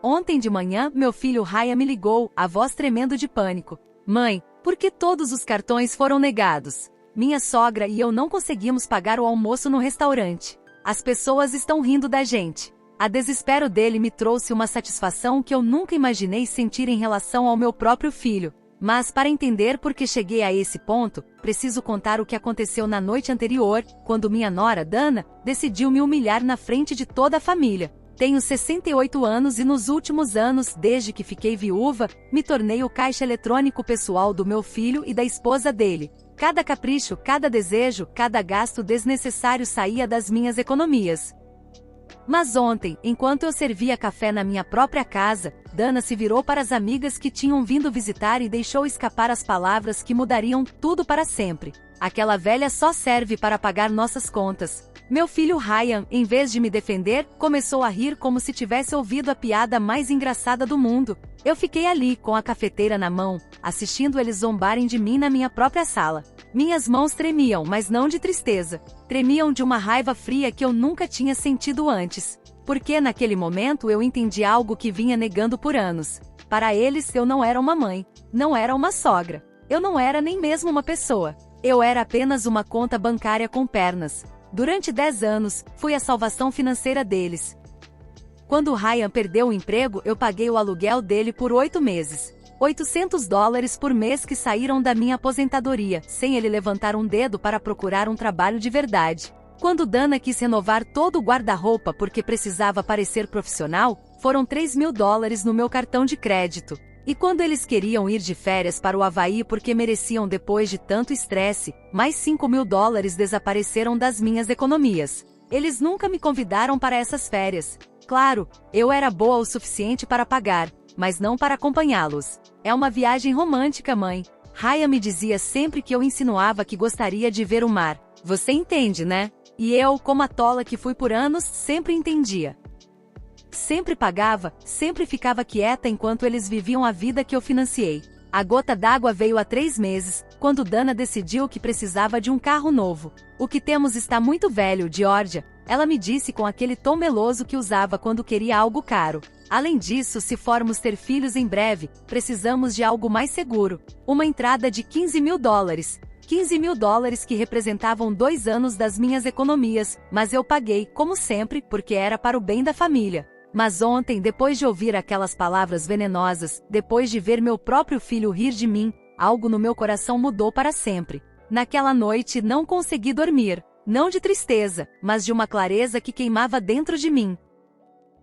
Ontem de manhã, meu filho Ryan me ligou, a voz tremendo de pânico. Mãe, por que todos os cartões foram negados? Minha sogra e eu não conseguimos pagar o almoço no restaurante. As pessoas estão rindo da gente. A desespero dele me trouxe uma satisfação que eu nunca imaginei sentir em relação ao meu próprio filho. Mas para entender por que cheguei a esse ponto, preciso contar o que aconteceu na noite anterior, quando minha nora, Dana, decidiu me humilhar na frente de toda a família. Tenho 68 anos e nos últimos anos, desde que fiquei viúva, me tornei o caixa eletrônico pessoal do meu filho e da esposa dele. Cada capricho, cada desejo, cada gasto desnecessário saía das minhas economias. Mas ontem, enquanto eu servia café na minha própria casa, Dana se virou para as amigas que tinham vindo visitar e deixou escapar as palavras que mudariam tudo para sempre. Aquela velha só serve para pagar nossas contas. Meu filho Ryan, em vez de me defender, começou a rir como se tivesse ouvido a piada mais engraçada do mundo. Eu fiquei ali, com a cafeteira na mão, assistindo eles zombarem de mim na minha própria sala. Minhas mãos tremiam, mas não de tristeza. Tremiam de uma raiva fria que eu nunca tinha sentido antes. Porque naquele momento eu entendi algo que vinha negando por anos. Para eles eu não era uma mãe, não era uma sogra. Eu não era nem mesmo uma pessoa. Eu era apenas uma conta bancária com pernas. Durante 10 anos, fui a salvação financeira deles. Quando Ryan perdeu o emprego, eu paguei o aluguel dele por 8 meses. $800 por mês que saíram da minha aposentadoria, sem ele levantar um dedo para procurar um trabalho de verdade. Quando Dana quis renovar todo o guarda-roupa porque precisava parecer profissional, foram $3.000 no meu cartão de crédito. E quando eles queriam ir de férias para o Havaí porque mereciam depois de tanto estresse, mais $5.000 desapareceram das minhas economias. Eles nunca me convidaram para essas férias. Claro, eu era boa o suficiente para pagar, mas não para acompanhá-los. É uma viagem romântica, mãe. Ryan me dizia sempre que eu insinuava que gostaria de ver o mar. Você entende, né? E eu, como a tola que fui por anos, sempre entendia. Sempre pagava, sempre ficava quieta enquanto eles viviam a vida que eu financiei. A gota d'água veio há 3 meses, quando Dana decidiu que precisava de um carro novo. O que temos está muito velho, Georgia. Ela me disse com aquele tom meloso que usava quando queria algo caro. Além disso, se formos ter filhos em breve, precisamos de algo mais seguro. Uma entrada de $15.000. $15.000 que representavam 2 anos das minhas economias, mas eu paguei, como sempre, porque era para o bem da família. Mas ontem, depois de ouvir aquelas palavras venenosas, depois de ver meu próprio filho rir de mim, algo no meu coração mudou para sempre. Naquela noite não consegui dormir, não de tristeza, mas de uma clareza que queimava dentro de mim.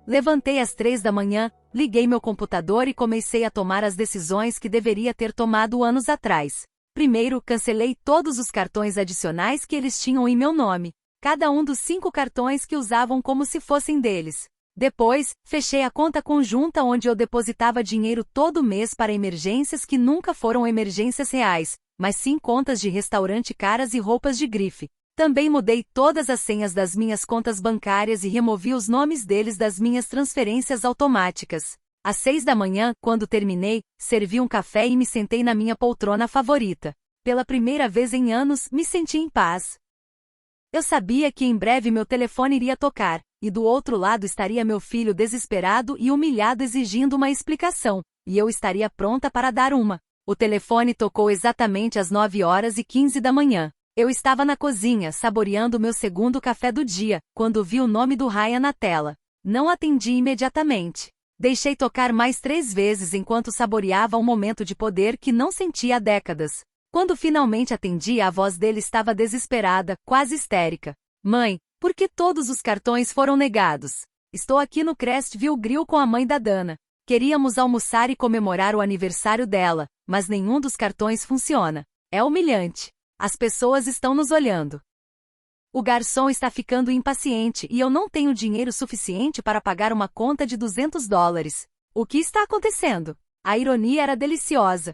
Levantei às 3 da manhã, liguei meu computador e comecei a tomar as decisões que deveria ter tomado anos atrás. Primeiro, cancelei todos os cartões adicionais que eles tinham em meu nome, cada um dos 5 cartões que usavam como se fossem deles. Depois, fechei a conta conjunta onde eu depositava dinheiro todo mês para emergências que nunca foram emergências reais, mas sim contas de restaurante caras e roupas de grife. Também mudei todas as senhas das minhas contas bancárias e removi os nomes deles das minhas transferências automáticas. Às 6 da manhã, quando terminei, servi um café e me sentei na minha poltrona favorita. Pela primeira vez em anos, me senti em paz. Eu sabia que em breve meu telefone iria tocar, e do outro lado estaria meu filho desesperado e humilhado exigindo uma explicação, e eu estaria pronta para dar uma. O telefone tocou exatamente às 9h15 da manhã. Eu estava na cozinha, saboreando meu segundo café do dia, quando vi o nome do Ryan na tela. Não atendi imediatamente. Deixei tocar mais 3 vezes enquanto saboreava um momento de poder que não sentia há décadas. Quando finalmente atendi, a voz dele estava desesperada, quase histérica. Mãe, por que todos os cartões foram negados? Estou aqui no Crestville Grill com a mãe da Dana. Queríamos almoçar e comemorar o aniversário dela, mas nenhum dos cartões funciona. É humilhante. As pessoas estão nos olhando. O garçom está ficando impaciente e eu não tenho dinheiro suficiente para pagar uma conta de $200. O que está acontecendo? A ironia era deliciosa.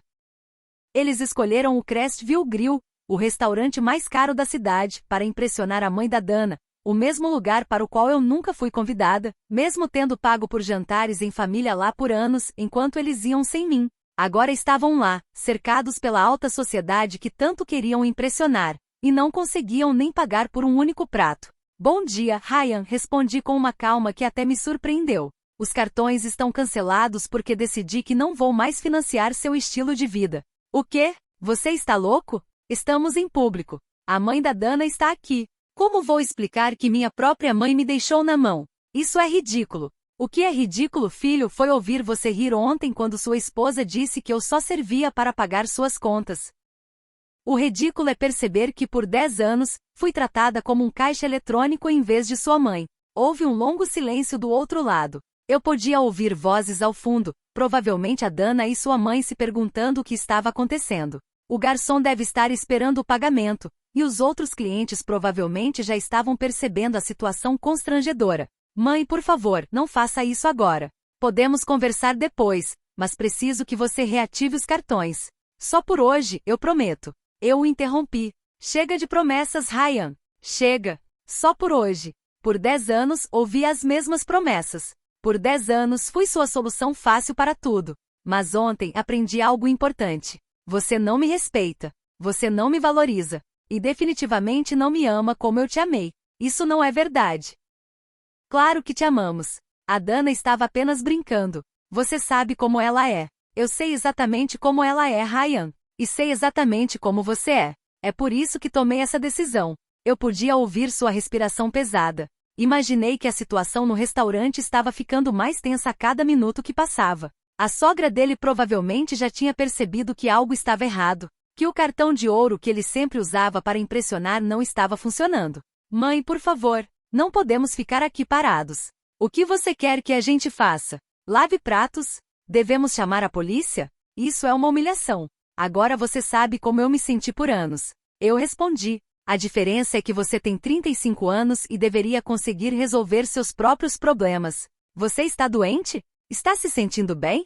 Eles escolheram o Crestville Grill, o restaurante mais caro da cidade, para impressionar a mãe da Dana, o mesmo lugar para o qual eu nunca fui convidada, mesmo tendo pago por jantares em família lá por anos, enquanto eles iam sem mim. Agora estavam lá, cercados pela alta sociedade que tanto queriam impressionar, e não conseguiam nem pagar por um único prato. Bom dia, Ryan, respondi com uma calma que até me surpreendeu. Os cartões estão cancelados porque decidi que não vou mais financiar seu estilo de vida. O quê? Você está louco? Estamos em público. A mãe da Dana está aqui. Como vou explicar que minha própria mãe me deixou na mão? Isso é ridículo. O que é ridículo, filho, foi ouvir você rir ontem quando sua esposa disse que eu só servia para pagar suas contas. O ridículo é perceber que por 10 anos, fui tratada como um caixa eletrônico em vez de sua mãe. Houve um longo silêncio do outro lado. Eu podia ouvir vozes ao fundo, provavelmente a Dana e sua mãe se perguntando o que estava acontecendo. O garçom deve estar esperando o pagamento, e os outros clientes provavelmente já estavam percebendo a situação constrangedora. Mãe, por favor, não faça isso agora. Podemos conversar depois, mas preciso que você reative os cartões. Só por hoje, eu prometo. Eu o interrompi. Chega de promessas, Ryan. Chega. Só por hoje. Por 10 anos, ouvi as mesmas promessas. Por 10 anos, fui sua solução fácil para tudo. Mas ontem aprendi algo importante. Você não me respeita. Você não me valoriza. E definitivamente não me ama como eu te amei. Isso não é verdade. Claro que te amamos. A Dana estava apenas brincando. Você sabe como ela é. Eu sei exatamente como ela é, Ryan. E sei exatamente como você é. É por isso que tomei essa decisão. Eu podia ouvir sua respiração pesada. Imaginei que a situação no restaurante estava ficando mais tensa a cada minuto que passava. A sogra dele provavelmente já tinha percebido que algo estava errado, que o cartão de ouro que ele sempre usava para impressionar não estava funcionando. Mãe, por favor, não podemos ficar aqui parados. O que você quer que a gente faça? Lave pratos? Devemos chamar a polícia? Isso é uma humilhação. Agora você sabe como eu me senti por anos. Eu respondi. A diferença é que você tem 35 anos e deveria conseguir resolver seus próprios problemas. Você está doente? Está se sentindo bem?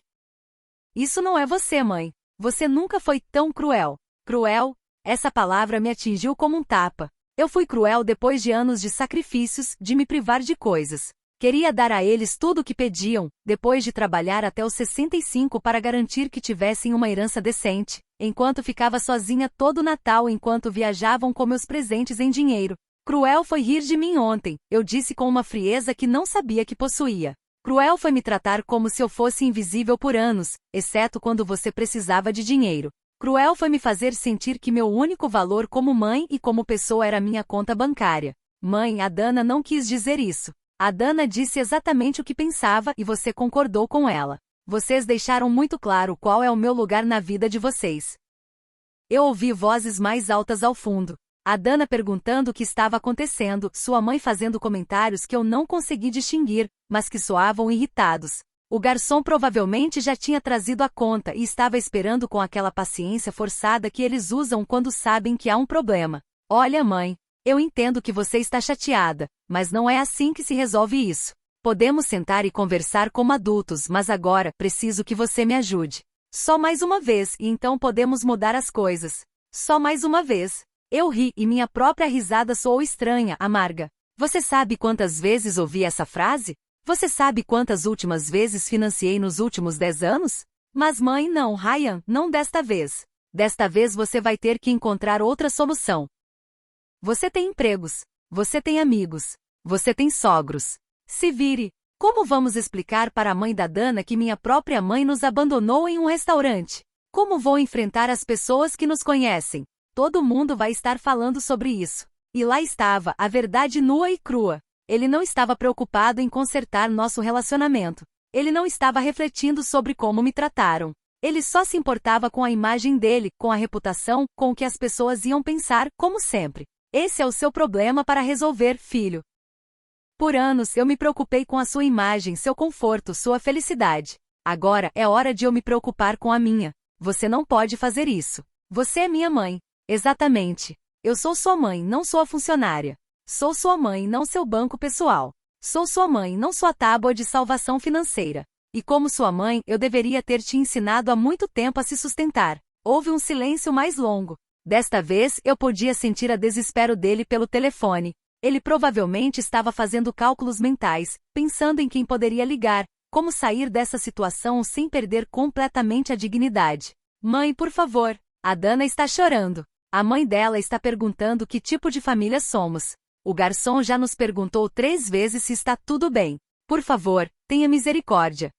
Isso não é você, mãe. Você nunca foi tão cruel. Cruel? Essa palavra me atingiu como um tapa. Eu fui cruel depois de anos de sacrifícios, de me privar de coisas. Queria dar a eles tudo o que pediam, depois de trabalhar até os 65 para garantir que tivessem uma herança decente, enquanto ficava sozinha todo o Natal enquanto viajavam com meus presentes em dinheiro. Cruel foi rir de mim ontem, eu disse com uma frieza que não sabia que possuía. Cruel foi me tratar como se eu fosse invisível por anos, exceto quando você precisava de dinheiro. Cruel foi me fazer sentir que meu único valor como mãe e como pessoa era minha conta bancária. Mãe, a Dana não quis dizer isso. A Dana disse exatamente o que pensava e você concordou com ela. Vocês deixaram muito claro qual é o meu lugar na vida de vocês. Eu ouvi vozes mais altas ao fundo. A Dana perguntando o que estava acontecendo, sua mãe fazendo comentários que eu não consegui distinguir, mas que soavam irritados. O garçom provavelmente já tinha trazido a conta e estava esperando com aquela paciência forçada que eles usam quando sabem que há um problema. Olha, mãe, eu entendo que você está chateada, mas não é assim que se resolve isso. Podemos sentar e conversar como adultos, mas agora preciso que você me ajude. Só mais uma vez e então podemos mudar as coisas. Só mais uma vez. Eu ri e minha própria risada soou estranha, amarga. Você sabe quantas vezes ouvi essa frase? Você sabe quantas últimas vezes financiei nos últimos 10 anos? Mas mãe, não, Ryan, não desta vez. Desta vez você vai ter que encontrar outra solução. Você tem empregos. Você tem amigos. Você tem sogros. Se vire. Como vamos explicar para a mãe da Dana que minha própria mãe nos abandonou em um restaurante? Como vou enfrentar as pessoas que nos conhecem? Todo mundo vai estar falando sobre isso. E lá estava, a verdade nua e crua. Ele não estava preocupado em consertar nosso relacionamento. Ele não estava refletindo sobre como me trataram. Ele só se importava com a imagem dele, com a reputação, com o que as pessoas iam pensar, como sempre. Esse é o seu problema para resolver, filho. Por anos eu me preocupei com a sua imagem, seu conforto, sua felicidade. Agora é hora de eu me preocupar com a minha. Você não pode fazer isso. Você é minha mãe. Exatamente. Eu sou sua mãe, não sua funcionária. Sou sua mãe, não seu banco pessoal. Sou sua mãe, não sua tábua de salvação financeira. E como sua mãe, eu deveria ter te ensinado há muito tempo a se sustentar. Houve um silêncio mais longo. Desta vez, eu podia sentir a desespero dele pelo telefone. Ele provavelmente estava fazendo cálculos mentais, pensando em quem poderia ligar, como sair dessa situação sem perder completamente a dignidade. Mãe, por favor. A Dana está chorando. A mãe dela está perguntando que tipo de família somos. O garçom já nos perguntou 3 vezes se está tudo bem. Por favor, tenha misericórdia.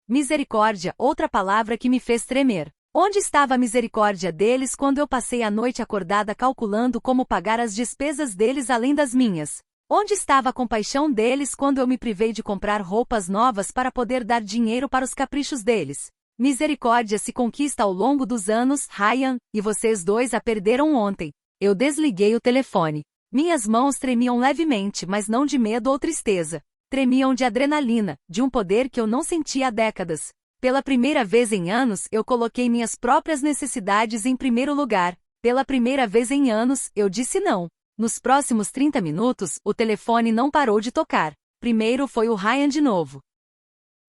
Misericórdia, outra palavra que me fez tremer. Onde estava a misericórdia deles quando eu passei a noite acordada calculando como pagar as despesas deles além das minhas? Onde estava a compaixão deles quando eu me privei de comprar roupas novas para poder dar dinheiro para os caprichos deles? Misericórdia se conquista ao longo dos anos, Ryan, e vocês dois a perderam ontem. Eu desliguei o telefone. Minhas mãos tremiam levemente, mas não de medo ou tristeza. Tremiam de adrenalina, de um poder que eu não sentia há décadas. Pela primeira vez em anos, eu coloquei minhas próprias necessidades em primeiro lugar. Pela primeira vez em anos, eu disse não. Nos próximos 30 minutos, o telefone não parou de tocar. Primeiro foi o Ryan de novo.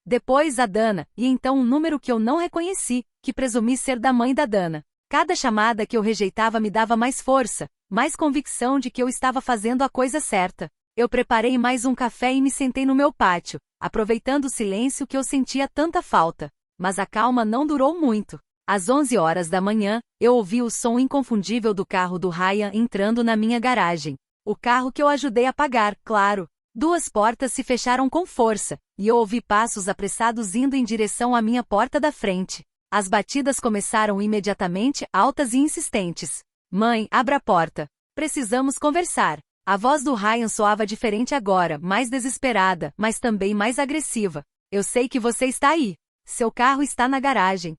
Depois a Dana, e então um número que eu não reconheci, que presumi ser da mãe da Dana. Cada chamada que eu rejeitava me dava mais força, mais convicção de que eu estava fazendo a coisa certa. Eu preparei mais um café e me sentei no meu pátio, aproveitando o silêncio que eu sentia tanta falta. Mas a calma não durou muito. Às 11 horas da manhã, eu ouvi o som inconfundível do carro do Ryan entrando na minha garagem. O carro que eu ajudei a pagar, claro. Duas portas se fecharam com força, e eu ouvi passos apressados indo em direção à minha porta da frente. As batidas começaram imediatamente, altas e insistentes. Mãe, abra a porta. Precisamos conversar. A voz do Ryan soava diferente agora, mais desesperada, mas também mais agressiva. Eu sei que você está aí. Seu carro está na garagem.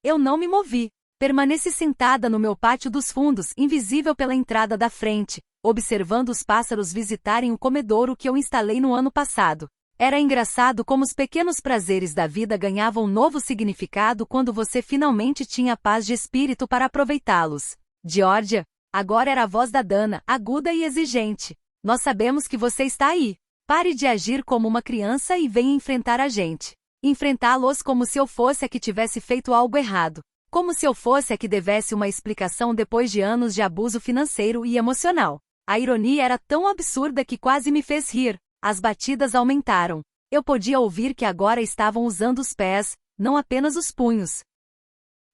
Eu não me movi. Permaneci sentada no meu pátio dos fundos, invisível pela entrada da frente, observando os pássaros visitarem o comedouro que eu instalei no ano passado. Era engraçado como os pequenos prazeres da vida ganhavam um novo significado quando você finalmente tinha paz de espírito para aproveitá-los. Georgia, agora era a voz da Dana, aguda e exigente. Nós sabemos que você está aí. Pare de agir como uma criança e venha enfrentar a gente. Enfrentá-los como se eu fosse a que tivesse feito algo errado. Como se eu fosse a que devesse uma explicação depois de anos de abuso financeiro e emocional. A ironia era tão absurda que quase me fez rir. As batidas aumentaram. Eu podia ouvir que agora estavam usando os pés, não apenas os punhos.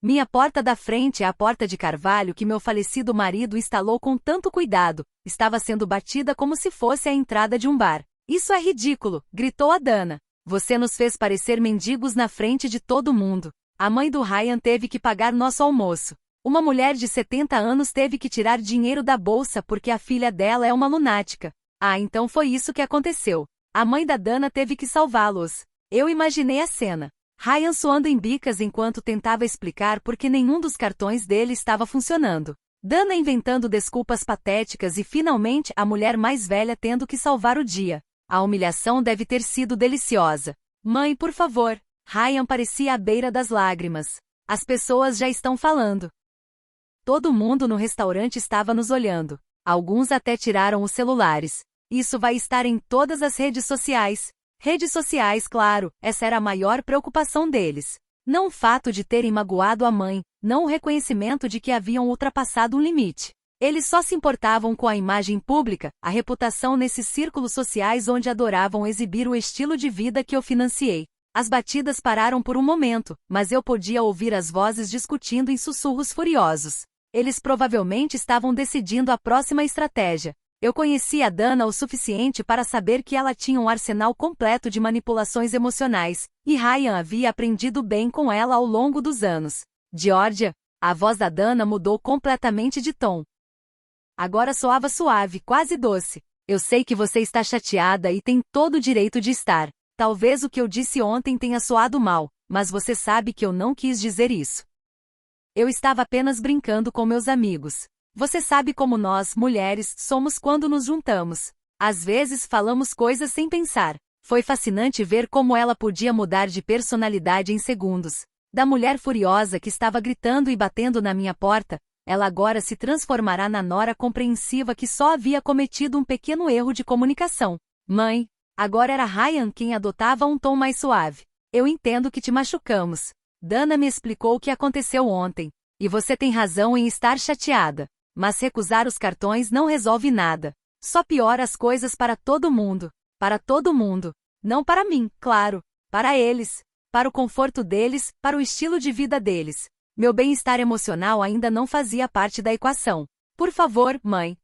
Minha porta da frente, a porta de carvalho que meu falecido marido instalou com tanto cuidado, estava sendo batida como se fosse a entrada de um bar. Isso é ridículo, gritou a Dana. Você nos fez parecer mendigos na frente de todo mundo. A mãe do Ryan teve que pagar nosso almoço. Uma mulher de 70 anos teve que tirar dinheiro da bolsa porque a filha dela é uma lunática. Ah, então foi isso que aconteceu. A mãe da Dana teve que salvá-los. Eu imaginei a cena. Ryan suando em bicas enquanto tentava explicar por que nenhum dos cartões dele estava funcionando. Dana inventando desculpas patéticas e finalmente a mulher mais velha tendo que salvar o dia. A humilhação deve ter sido deliciosa. Mãe, por favor. Ryan parecia à beira das lágrimas. As pessoas já estão falando. Todo mundo no restaurante estava nos olhando. Alguns até tiraram os celulares. Isso vai estar em todas as redes sociais. Redes sociais, claro, essa era a maior preocupação deles. Não o fato de terem magoado a mãe, não o reconhecimento de que haviam ultrapassado um limite. Eles só se importavam com a imagem pública, a reputação nesses círculos sociais onde adoravam exibir o estilo de vida que eu financiei. As batidas pararam por um momento, mas eu podia ouvir as vozes discutindo em sussurros furiosos. Eles provavelmente estavam decidindo a próxima estratégia. Eu conhecia a Dana o suficiente para saber que ela tinha um arsenal completo de manipulações emocionais, e Ryan havia aprendido bem com ela ao longo dos anos. Georgia, a voz da Dana mudou completamente de tom. Agora soava suave, quase doce. Eu sei que você está chateada e tem todo o direito de estar. Talvez o que eu disse ontem tenha soado mal, mas você sabe que eu não quis dizer isso. Eu estava apenas brincando com meus amigos. Você sabe como nós, mulheres, somos quando nos juntamos. Às vezes falamos coisas sem pensar. Foi fascinante ver como ela podia mudar de personalidade em segundos. Da mulher furiosa que estava gritando e batendo na minha porta, ela agora se transformará na nora compreensiva que só havia cometido um pequeno erro de comunicação. Mãe, agora era Ryan quem adotava um tom mais suave. Eu entendo que te machucamos. Dana me explicou o que aconteceu ontem. E você tem razão em estar chateada. Mas recusar os cartões não resolve nada. Só piora as coisas para todo mundo. Para todo mundo. Não para mim, claro. Para eles. Para o conforto deles, para o estilo de vida deles. Meu bem-estar emocional ainda não fazia parte da equação. Por favor, mãe.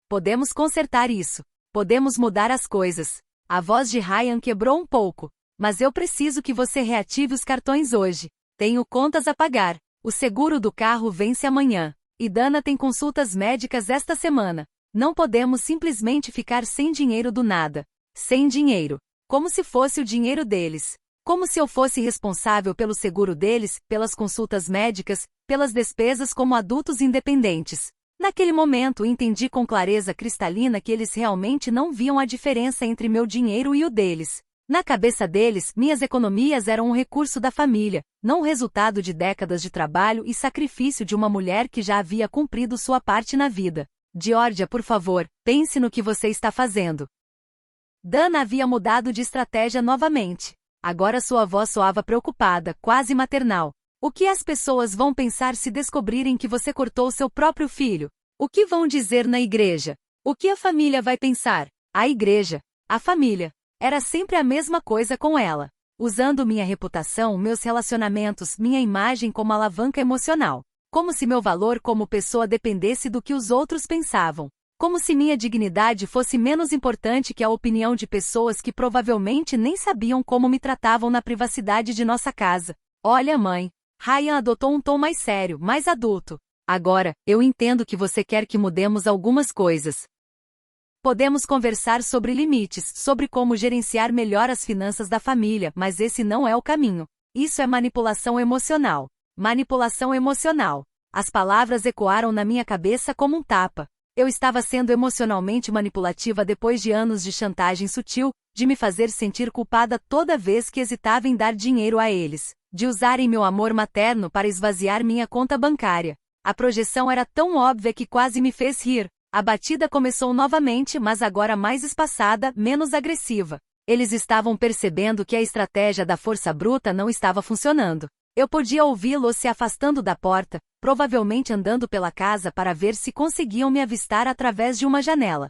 Podemos consertar isso. Podemos mudar as coisas. A voz de Ryan quebrou um pouco. Mas eu preciso que você reative os cartões hoje. Tenho contas a pagar. O seguro do carro vence amanhã. E Dana tem consultas médicas esta semana. Não podemos simplesmente ficar sem dinheiro do nada. Sem dinheiro. Como se fosse o dinheiro deles. Como se eu fosse responsável pelo seguro deles, pelas consultas médicas, pelas despesas como adultos independentes. Naquele momento entendi com clareza cristalina que eles realmente não viam a diferença entre meu dinheiro e o deles. Na cabeça deles, minhas economias eram um recurso da família, não o resultado de décadas de trabalho e sacrifício de uma mulher que já havia cumprido sua parte na vida. Georgia, por favor, pense no que você está fazendo. Dana havia mudado de estratégia novamente. Agora sua voz soava preocupada, quase maternal. O que as pessoas vão pensar se descobrirem que você cortou seu próprio filho? O que vão dizer na igreja? O que a família vai pensar? A igreja, a família. Era sempre a mesma coisa com ela. Usando minha reputação, meus relacionamentos, minha imagem como alavanca emocional. Como se meu valor como pessoa dependesse do que os outros pensavam. Como se minha dignidade fosse menos importante que a opinião de pessoas que provavelmente nem sabiam como me tratavam na privacidade de nossa casa. Olha, mãe. Ryan adotou um tom mais sério, mais adulto. Agora, eu entendo que você quer que mudemos algumas coisas. Podemos conversar sobre limites, sobre como gerenciar melhor as finanças da família, mas esse não é o caminho. Isso é manipulação emocional. Manipulação emocional. As palavras ecoaram na minha cabeça como um tapa. Eu estava sendo emocionalmente manipulativa depois de anos de chantagem sutil, de me fazer sentir culpada toda vez que hesitava em dar dinheiro a eles, de usarem meu amor materno para esvaziar minha conta bancária. A projeção era tão óbvia que quase me fez rir. A batida começou novamente, mas agora mais espaçada, menos agressiva. Eles estavam percebendo que a estratégia da força bruta não estava funcionando. Eu podia ouvi-los se afastando da porta, provavelmente andando pela casa para ver se conseguiam me avistar através de uma janela.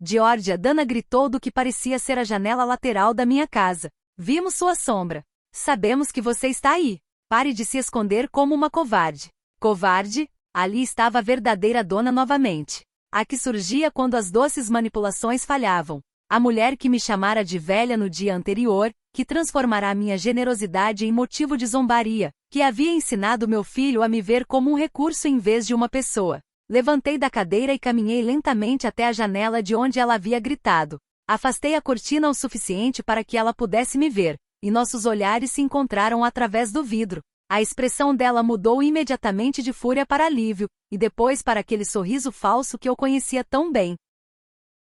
Georgia, Dana gritou do que parecia ser a janela lateral da minha casa. Vimos sua sombra. Sabemos que você está aí. Pare de se esconder como uma covarde. Covarde? Ali estava a verdadeira dona novamente. A que surgia quando as doces manipulações falhavam. A mulher que me chamara de velha no dia anterior, que transformará minha generosidade em motivo de zombaria, que havia ensinado meu filho a me ver como um recurso em vez de uma pessoa. Levantei da cadeira e caminhei lentamente até a janela de onde ela havia gritado. Afastei a cortina o suficiente para que ela pudesse me ver, e nossos olhares se encontraram através do vidro. A expressão dela mudou imediatamente de fúria para alívio, e depois para aquele sorriso falso que eu conhecia tão bem.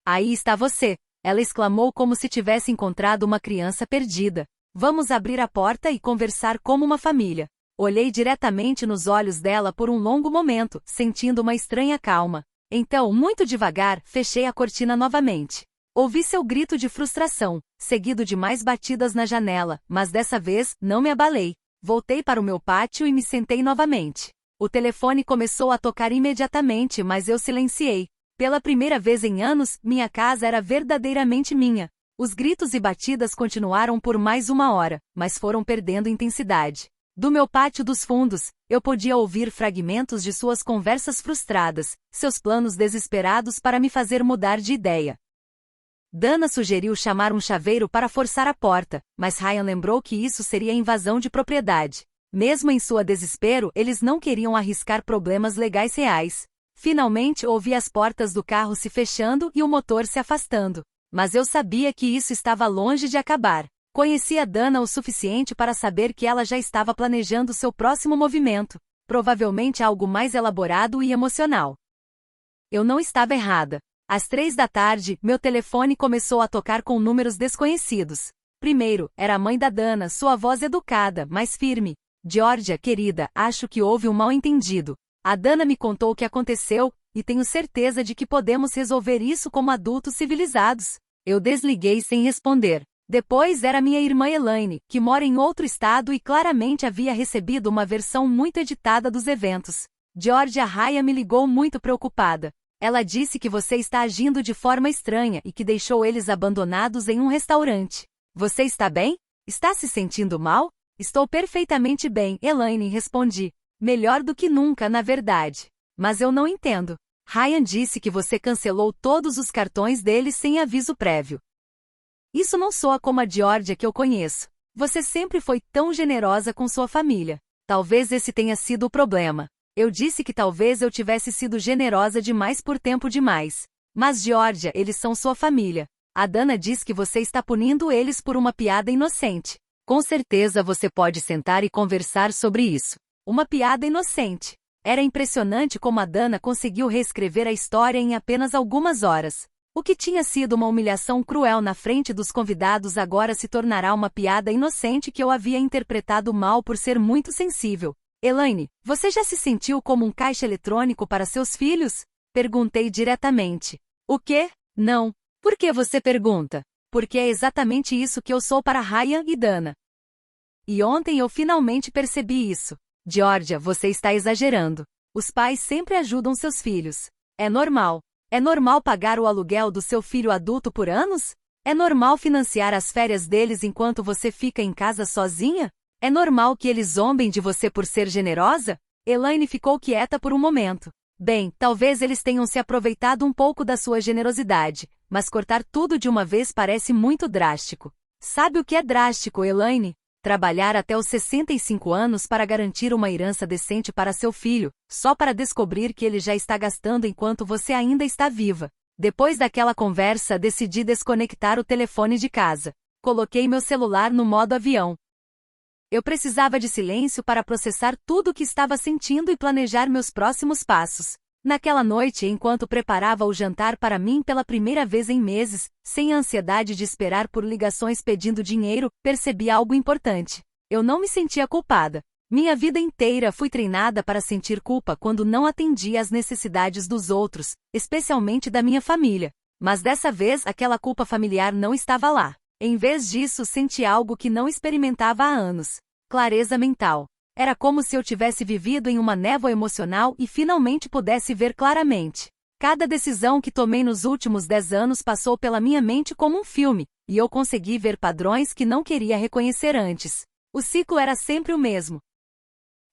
Aí está você! Ela exclamou como se tivesse encontrado uma criança perdida. Vamos abrir a porta e conversar como uma família. Olhei diretamente nos olhos dela por um longo momento, sentindo uma estranha calma. Então, muito devagar, fechei a cortina novamente. Ouvi seu grito de frustração, seguido de mais batidas na janela, mas dessa vez, não me abalei. Voltei para o meu pátio e me sentei novamente. O telefone começou a tocar imediatamente, mas eu silenciei. Pela primeira vez em anos, minha casa era verdadeiramente minha. Os gritos e batidas continuaram por mais uma hora, mas foram perdendo intensidade. Do meu pátio dos fundos, eu podia ouvir fragmentos de suas conversas frustradas, seus planos desesperados para me fazer mudar de ideia. Dana sugeriu chamar um chaveiro para forçar a porta, mas Ryan lembrou que isso seria invasão de propriedade. Mesmo em sua desespero, eles não queriam arriscar problemas legais reais. Finalmente ouvi as portas do carro se fechando e o motor se afastando. Mas eu sabia que isso estava longe de acabar. Conhecia Dana o suficiente para saber que ela já estava planejando seu próximo movimento, provavelmente algo mais elaborado e emocional. Eu não estava errada. Às 3 da tarde, meu telefone começou a tocar com números desconhecidos. Primeiro, era a mãe da Dana, sua voz educada, mas firme. Georgia, querida, acho que houve um mal-entendido. A Dana me contou o que aconteceu, e tenho certeza de que podemos resolver isso como adultos civilizados. Eu desliguei sem responder. Depois era minha irmã Elaine, que mora em outro estado e claramente havia recebido uma versão muito editada dos eventos. Georgia, Raya me ligou muito preocupada. Ela disse que você está agindo de forma estranha e que deixou eles abandonados em um restaurante. Você está bem? Está se sentindo mal? Estou perfeitamente bem, Elaine, respondi. Melhor do que nunca, na verdade. Mas eu não entendo. Ryan disse que você cancelou todos os cartões deles sem aviso prévio. Isso não soa como a Georgia que eu conheço. Você sempre foi tão generosa com sua família. Talvez esse tenha sido o problema. Eu disse que talvez eu tivesse sido generosa demais por tempo demais. Mas Georgia, eles são sua família. A Dana diz que você está punindo eles por uma piada inocente. Com certeza você pode sentar e conversar sobre isso. Uma piada inocente. Era impressionante como a Dana conseguiu reescrever a história em apenas algumas horas. O que tinha sido uma humilhação cruel na frente dos convidados agora se tornará uma piada inocente que eu havia interpretado mal por ser muito sensível. Elaine, você já se sentiu como um caixa eletrônico para seus filhos? Perguntei diretamente. O quê? Não. Por que você pergunta? Porque é exatamente isso que eu sou para Ryan e Dana. E ontem eu finalmente percebi isso. Georgia, você está exagerando. Os pais sempre ajudam seus filhos. É normal. É normal pagar o aluguel do seu filho adulto por anos? É normal financiar as férias deles enquanto você fica em casa sozinha? É normal que eles zombem de você por ser generosa? Elaine ficou quieta por um momento. Bem, talvez eles tenham se aproveitado um pouco da sua generosidade, mas cortar tudo de uma vez parece muito drástico. Sabe o que é drástico, Elaine? Trabalhar até os 65 anos para garantir uma herança decente para seu filho, só para descobrir que ele já está gastando enquanto você ainda está viva. Depois daquela conversa, decidi desconectar o telefone de casa. Coloquei meu celular no modo avião. Eu precisava de silêncio para processar tudo o que estava sentindo e planejar meus próximos passos. Naquela noite, enquanto preparava o jantar para mim pela primeira vez em meses, sem a ansiedade de esperar por ligações pedindo dinheiro, percebi algo importante. Eu não me sentia culpada. Minha vida inteira fui treinada para sentir culpa quando não atendia às necessidades dos outros, especialmente da minha família. Mas dessa vez aquela culpa familiar não estava lá. Em vez disso, senti algo que não experimentava há anos. Clareza mental. Era como se eu tivesse vivido em uma névoa emocional e finalmente pudesse ver claramente. Cada decisão que tomei nos últimos 10 anos passou pela minha mente como um filme, e eu consegui ver padrões que não queria reconhecer antes. O ciclo era sempre o mesmo.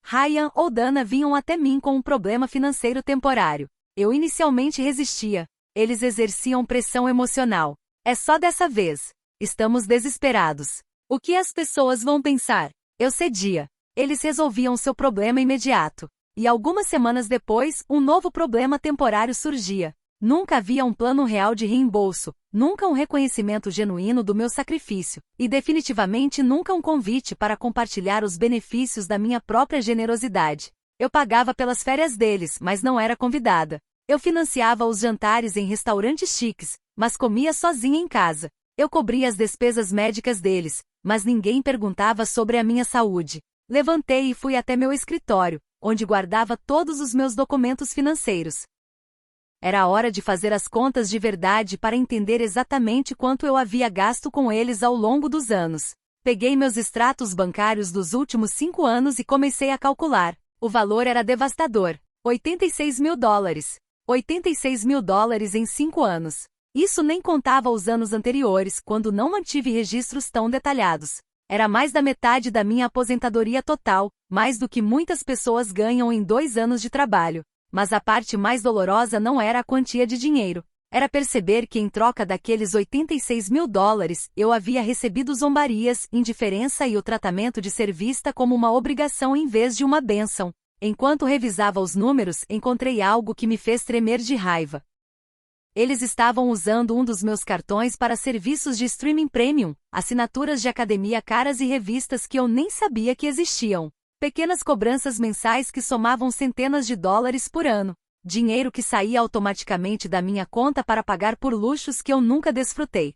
Ryan ou Dana vinham até mim com um problema financeiro temporário. Eu inicialmente resistia. Eles exerciam pressão emocional. É só dessa vez. Estamos desesperados. O que as pessoas vão pensar? Eu cedia. Eles resolviam seu problema imediato. E algumas semanas depois, um novo problema temporário surgia. Nunca havia um plano real de reembolso, nunca um reconhecimento genuíno do meu sacrifício, e definitivamente nunca um convite para compartilhar os benefícios da minha própria generosidade. Eu pagava pelas férias deles, mas não era convidada. Eu financiava os jantares em restaurantes chiques, mas comia sozinha em casa. Eu cobria as despesas médicas deles, mas ninguém perguntava sobre a minha saúde. Levantei e fui até meu escritório, onde guardava todos os meus documentos financeiros. Era hora de fazer as contas de verdade para entender exatamente quanto eu havia gasto com eles ao longo dos anos. Peguei meus extratos bancários dos últimos 5 anos e comecei a calcular. O valor era devastador. $86 mil. $86 mil em 5 anos. Isso nem contava os anos anteriores, quando não mantive registros tão detalhados. Era mais da metade da minha aposentadoria total, mais do que muitas pessoas ganham em 2 anos de trabalho. Mas a parte mais dolorosa não era a quantia de dinheiro. Era perceber que em troca daqueles $86 mil, eu havia recebido zombarias, indiferença e o tratamento de ser vista como uma obrigação em vez de uma bênção. Enquanto revisava os números, encontrei algo que me fez tremer de raiva. Eles estavam usando um dos meus cartões para serviços de streaming premium, assinaturas de academia caras e revistas que eu nem sabia que existiam. Pequenas cobranças mensais que somavam centenas de dólares por ano. Dinheiro que saía automaticamente da minha conta para pagar por luxos que eu nunca desfrutei.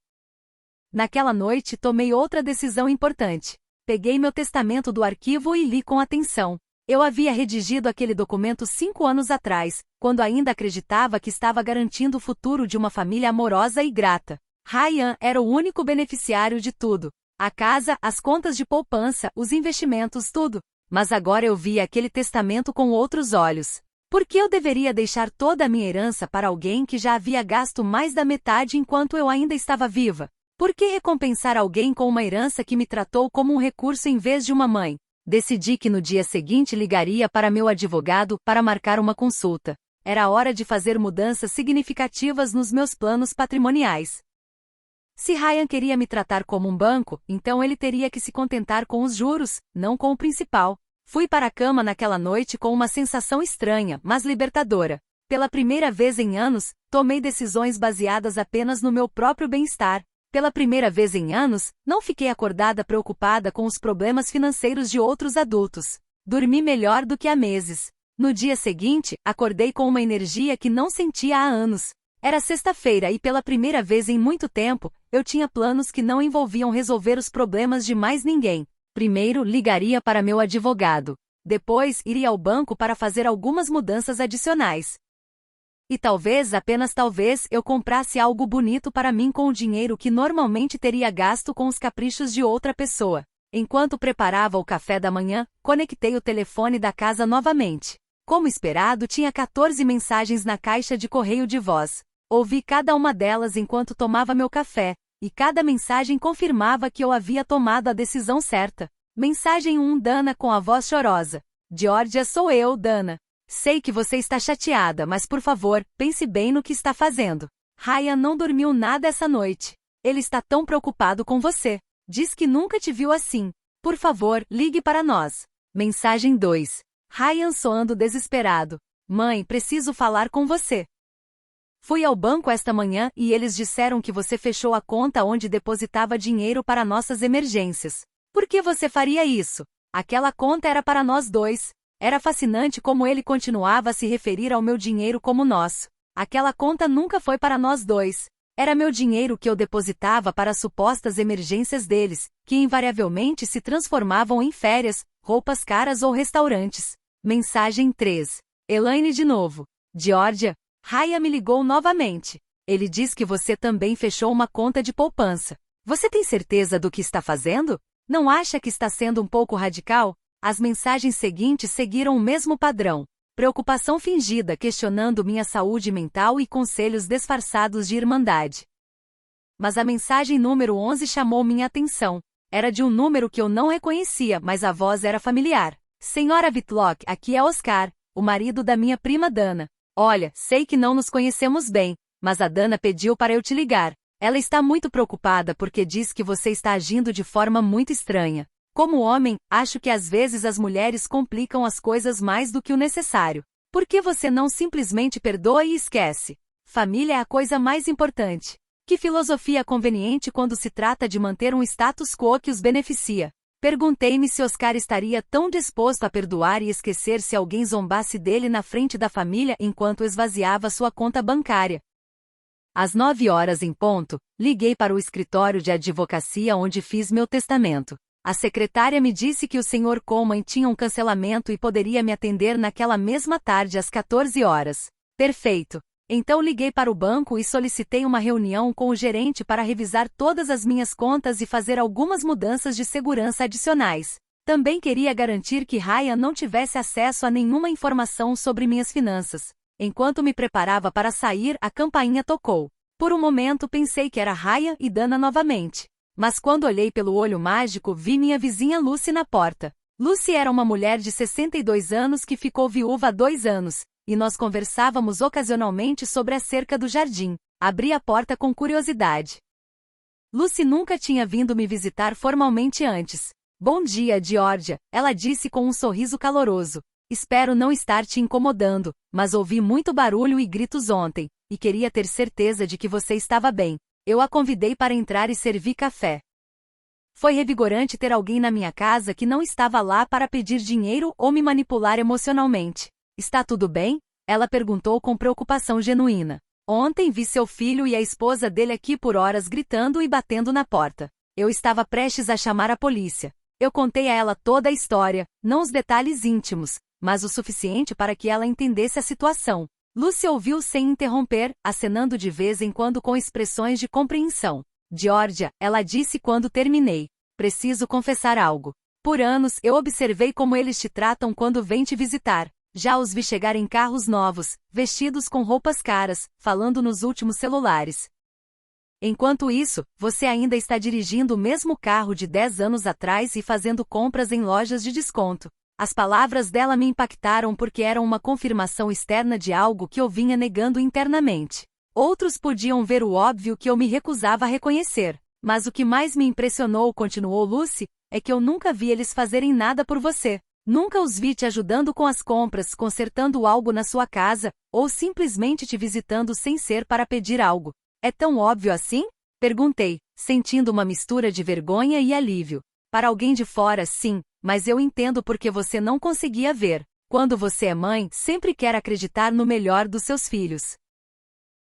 Naquela noite tomei outra decisão importante. Peguei meu testamento do arquivo e li com atenção. Eu havia redigido aquele documento 5 anos atrás, quando ainda acreditava que estava garantindo o futuro de uma família amorosa e grata. Ryan era o único beneficiário de tudo. A casa, as contas de poupança, os investimentos, tudo. Mas agora eu via aquele testamento com outros olhos. Por que eu deveria deixar toda a minha herança para alguém que já havia gasto mais da metade enquanto eu ainda estava viva? Por que recompensar alguém com uma herança que me tratou como um recurso em vez de uma mãe? Decidi que no dia seguinte ligaria para meu advogado para marcar uma consulta. Era hora de fazer mudanças significativas nos meus planos patrimoniais. Se Ryan queria me tratar como um banco, então ele teria que se contentar com os juros, não com o principal. Fui para a cama naquela noite com uma sensação estranha, mas libertadora. Pela primeira vez em anos, tomei decisões baseadas apenas no meu próprio bem-estar. Pela primeira vez em anos, não fiquei acordada preocupada com os problemas financeiros de outros adultos. Dormi melhor do que há meses. No dia seguinte, acordei com uma energia que não sentia há anos. Era sexta-feira e pela primeira vez em muito tempo, eu tinha planos que não envolviam resolver os problemas de mais ninguém. Primeiro, ligaria para meu advogado. Depois, iria ao banco para fazer algumas mudanças adicionais. E talvez, apenas talvez, eu comprasse algo bonito para mim com o dinheiro que normalmente teria gasto com os caprichos de outra pessoa. Enquanto preparava o café da manhã, conectei o telefone da casa novamente. Como esperado, tinha 14 mensagens na caixa de correio de voz. Ouvi cada uma delas enquanto tomava meu café, e cada mensagem confirmava que eu havia tomado a decisão certa. Mensagem 1: Dana com a voz chorosa. Georgia, sou eu, Dana. Sei que você está chateada, mas por favor, pense bem no que está fazendo. Ryan não dormiu nada essa noite. Ele está tão preocupado com você. Diz que nunca te viu assim. Por favor, ligue para nós. Mensagem 2. Ryan soando desesperado. Mãe, preciso falar com você. Fui ao banco esta manhã e eles disseram que você fechou a conta onde depositava dinheiro para nossas emergências. Por que você faria isso? Aquela conta era para nós dois. Era fascinante como ele continuava a se referir ao meu dinheiro como nosso. Aquela conta nunca foi para nós dois. Era meu dinheiro que eu depositava para as supostas emergências deles, que invariavelmente se transformavam em férias, roupas caras ou restaurantes. Mensagem 3. Elaine de novo. Georgia, Ryan me ligou novamente. Ele diz que você também fechou uma conta de poupança. Você tem certeza do que está fazendo? Não acha que está sendo um pouco radical? As mensagens seguintes seguiram o mesmo padrão. Preocupação fingida questionando minha saúde mental e conselhos disfarçados de irmandade. Mas a mensagem número 11 chamou minha atenção. Era de um número que eu não reconhecia, mas a voz era familiar. Senhora Whitlock, aqui é Oscar, o marido da minha prima Dana. Olha, sei que não nos conhecemos bem, mas a Dana pediu para eu te ligar. Ela está muito preocupada porque diz que você está agindo de forma muito estranha. Como homem, acho que às vezes as mulheres complicam as coisas mais do que o necessário. Por que você não simplesmente perdoa e esquece? Família é a coisa mais importante. Que filosofia conveniente quando se trata de manter um status quo que os beneficia. Perguntei-me se Oscar estaria tão disposto a perdoar e esquecer se alguém zombasse dele na frente da família enquanto esvaziava sua conta bancária. Às 9 horas em ponto, liguei para o escritório de advocacia onde fiz meu testamento. A secretária me disse que o Sr. Coleman tinha um cancelamento e poderia me atender naquela mesma tarde às 14 horas. Perfeito. Então liguei para o banco e solicitei uma reunião com o gerente para revisar todas as minhas contas e fazer algumas mudanças de segurança adicionais. Também queria garantir que Ryan não tivesse acesso a nenhuma informação sobre minhas finanças. Enquanto me preparava para sair, a campainha tocou. Por um momento pensei que era Ryan e Dana novamente. Mas quando olhei pelo olho mágico, vi minha vizinha Lucy na porta. Lucy era uma mulher de 62 anos que ficou viúva há 2 anos, e nós conversávamos ocasionalmente sobre a cerca do jardim. Abri a porta com curiosidade. Lucy nunca tinha vindo me visitar formalmente antes. Bom dia, Georgia, ela disse com um sorriso caloroso. Espero não estar te incomodando, mas ouvi muito barulho e gritos ontem, e queria ter certeza de que você estava bem. Eu a convidei para entrar e servir café. Foi revigorante ter alguém na minha casa que não estava lá para pedir dinheiro ou me manipular emocionalmente. Está tudo bem? Ela perguntou com preocupação genuína. Ontem vi seu filho e a esposa dele aqui por horas gritando e batendo na porta. Eu estava prestes a chamar a polícia. Eu contei a ela toda a história, não os detalhes íntimos, mas o suficiente para que ela entendesse a situação. Lucy ouviu sem interromper, acenando de vez em quando com expressões de compreensão. Georgia, ela disse quando terminei. Preciso confessar algo. Por anos, eu observei como eles te tratam quando vêm te visitar. Já os vi chegar em carros novos, vestidos com roupas caras, falando nos últimos celulares. Enquanto isso, você ainda está dirigindo o mesmo carro de 10 anos atrás e fazendo compras em lojas de desconto. As palavras dela me impactaram porque eram uma confirmação externa de algo que eu vinha negando internamente. Outros podiam ver o óbvio que eu me recusava a reconhecer. Mas o que mais me impressionou, continuou Lucy, é que eu nunca vi eles fazerem nada por você. Nunca os vi te ajudando com as compras, consertando algo na sua casa, ou simplesmente te visitando sem ser para pedir algo. É tão óbvio assim? Perguntei, sentindo uma mistura de vergonha e alívio. Para alguém de fora, sim, mas eu entendo porque você não conseguia ver. Quando você é mãe, sempre quer acreditar no melhor dos seus filhos.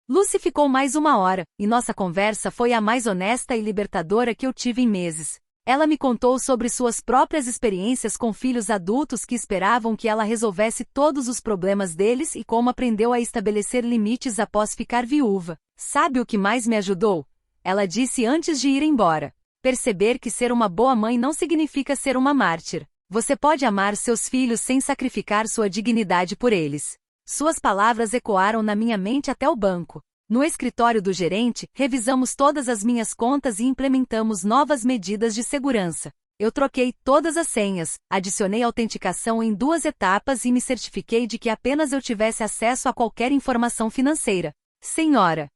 Lucy ficou mais 1 hora, e nossa conversa foi a mais honesta e libertadora que eu tive em meses. Ela me contou sobre suas próprias experiências com filhos adultos que esperavam que ela resolvesse todos os problemas deles e como aprendeu a estabelecer limites após ficar viúva. Sabe o que mais me ajudou? Ela disse antes de ir embora. Perceber que ser uma boa mãe não significa ser uma mártir. Você pode amar seus filhos sem sacrificar sua dignidade por eles. Suas palavras ecoaram na minha mente até o banco. No escritório do gerente, revisamos todas as minhas contas e implementamos novas medidas de segurança. Eu troquei todas as senhas, adicionei autenticação em 2 etapas e me certifiquei de que apenas eu tivesse acesso a qualquer informação financeira. Senhora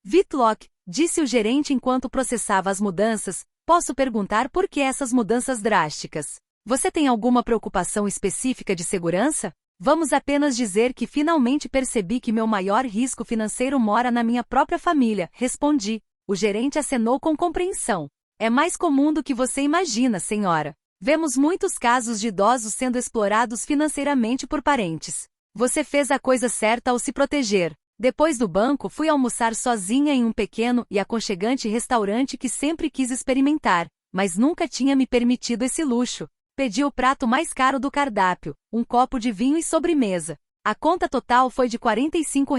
Whitlock, disse o gerente enquanto processava as mudanças, posso perguntar por que essas mudanças drásticas? Você tem alguma preocupação específica de segurança? Vamos apenas dizer que finalmente percebi que meu maior risco financeiro mora na minha própria família, respondi. O gerente acenou com compreensão. É mais comum do que você imagina, senhora. Vemos muitos casos de idosos sendo explorados financeiramente por parentes. Você fez a coisa certa ao se proteger. Depois do banco, fui almoçar sozinha em um pequeno e aconchegante restaurante que sempre quis experimentar, mas nunca tinha me permitido esse luxo. Pedi o prato mais caro do cardápio, um copo de vinho e sobremesa. A conta total foi de R$ 45,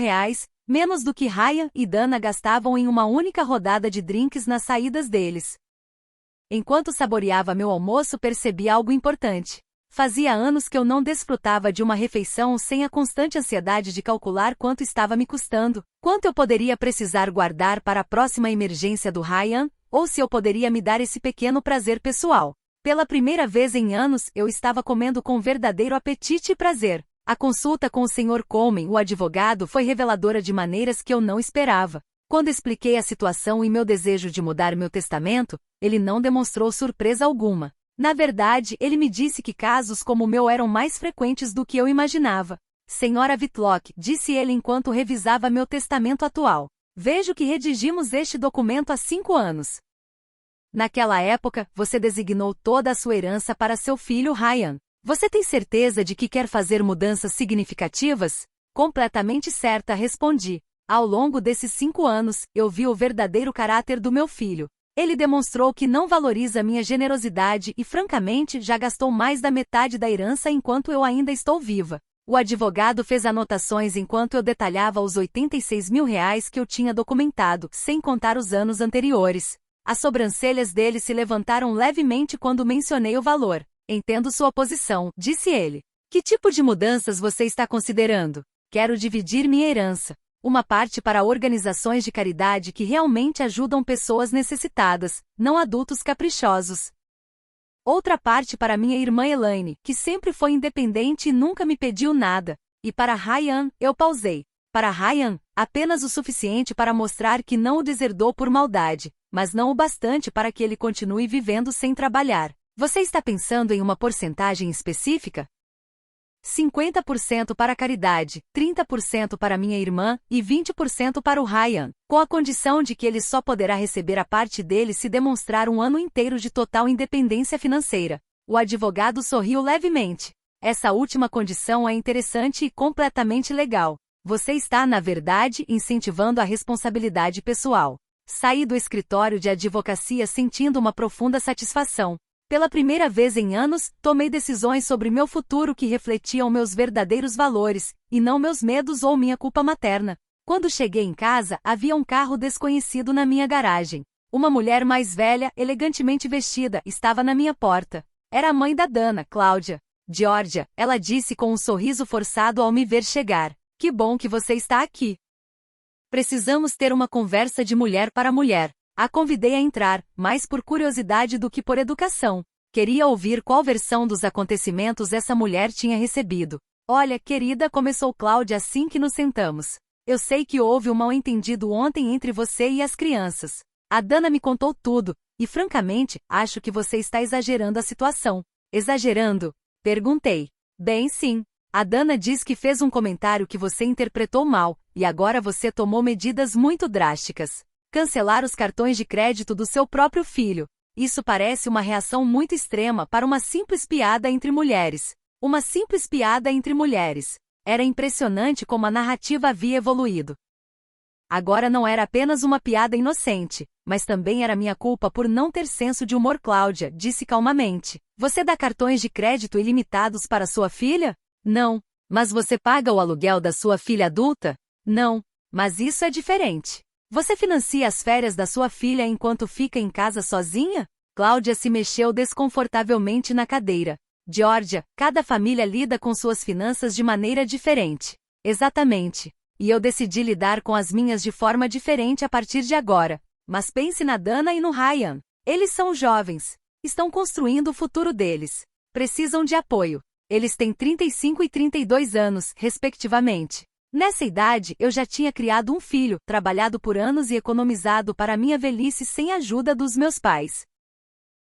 menos do que Ryan e Dana gastavam em uma única rodada de drinks nas saídas deles. Enquanto saboreava meu almoço, percebi algo importante. Fazia anos que eu não desfrutava de uma refeição sem a constante ansiedade de calcular quanto estava me custando, quanto eu poderia precisar guardar para a próxima emergência do Ryan, ou se eu poderia me dar esse pequeno prazer pessoal. Pela primeira vez em anos, eu estava comendo com verdadeiro apetite e prazer. A consulta com o Sr. Coleman, o advogado, foi reveladora de maneiras que eu não esperava. Quando expliquei a situação e meu desejo de mudar meu testamento, ele não demonstrou surpresa alguma. Na verdade, ele me disse que casos como o meu eram mais frequentes do que eu imaginava. Senhora Whitlock, disse ele enquanto revisava meu testamento atual. Vejo que redigimos este documento há 5 anos. Naquela época, você designou toda a sua herança para seu filho Ryan. Você tem certeza de que quer fazer mudanças significativas? Completamente certa, respondi. Ao longo desses 5 anos, eu vi o verdadeiro caráter do meu filho. Ele demonstrou que não valoriza minha generosidade e, francamente, já gastou mais da metade da herança enquanto eu ainda estou viva. O advogado fez anotações enquanto eu detalhava os R$ 86.000 que eu tinha documentado, sem contar os anos anteriores. As sobrancelhas dele se levantaram levemente quando mencionei o valor. Entendo sua posição, disse ele. Que tipo de mudanças você está considerando? Quero dividir minha herança. Uma parte para organizações de caridade que realmente ajudam pessoas necessitadas, não adultos caprichosos. Outra parte para minha irmã Elaine, que sempre foi independente e nunca me pediu nada. E para Ryan, eu pausei. Para Ryan, apenas o suficiente para mostrar que não o deserdou por maldade, mas não o bastante para que ele continue vivendo sem trabalhar. Você está pensando em uma porcentagem específica? 50% para a caridade, 30% para minha irmã e 20% para o Ryan, com a condição de que ele só poderá receber a parte dele se demonstrar um ano inteiro de total independência financeira. O advogado sorriu levemente. Essa última condição é interessante e completamente legal. Você está, na verdade, incentivando a responsabilidade pessoal. Saí do escritório de advocacia sentindo uma profunda satisfação. Pela primeira vez em anos, tomei decisões sobre meu futuro que refletiam meus verdadeiros valores, e não meus medos ou minha culpa materna. Quando cheguei em casa, havia um carro desconhecido na minha garagem. Uma mulher mais velha, elegantemente vestida, estava na minha porta. Era a mãe da Dana, Cláudia. Georgia, ela disse com um sorriso forçado ao me ver chegar. Que bom que você está aqui. Precisamos ter uma conversa de mulher para mulher. A convidei a entrar, mais por curiosidade do que por educação. Queria ouvir qual versão dos acontecimentos essa mulher tinha recebido. Olha, querida, começou Cláudia assim que nos sentamos. Eu sei que houve um mal-entendido ontem entre você e as crianças. A Dana me contou tudo, e francamente, acho que você está exagerando a situação. Exagerando? Perguntei. Bem, sim. A Dana diz que fez um comentário que você interpretou mal, e agora você tomou medidas muito drásticas. Cancelar os cartões de crédito do seu próprio filho. Isso parece uma reação muito extrema para uma simples piada entre mulheres. Uma simples piada entre mulheres. Era impressionante como a narrativa havia evoluído. Agora não era apenas uma piada inocente, mas também era minha culpa por não ter senso de humor. Cláudia disse calmamente. Você dá cartões de crédito ilimitados para sua filha? Não. Mas você paga o aluguel da sua filha adulta? Não. Mas isso é diferente. Você financia as férias da sua filha enquanto fica em casa sozinha? Cláudia se mexeu desconfortavelmente na cadeira. Georgia, cada família lida com suas finanças de maneira diferente. Exatamente. E eu decidi lidar com as minhas de forma diferente a partir de agora. Mas pense na Dana e no Ryan. Eles são jovens. Estão construindo o futuro deles. Precisam de apoio. Eles têm 35 e 32 anos, respectivamente. Nessa idade, eu já tinha criado um filho, trabalhado por anos e economizado para minha velhice sem a ajuda dos meus pais.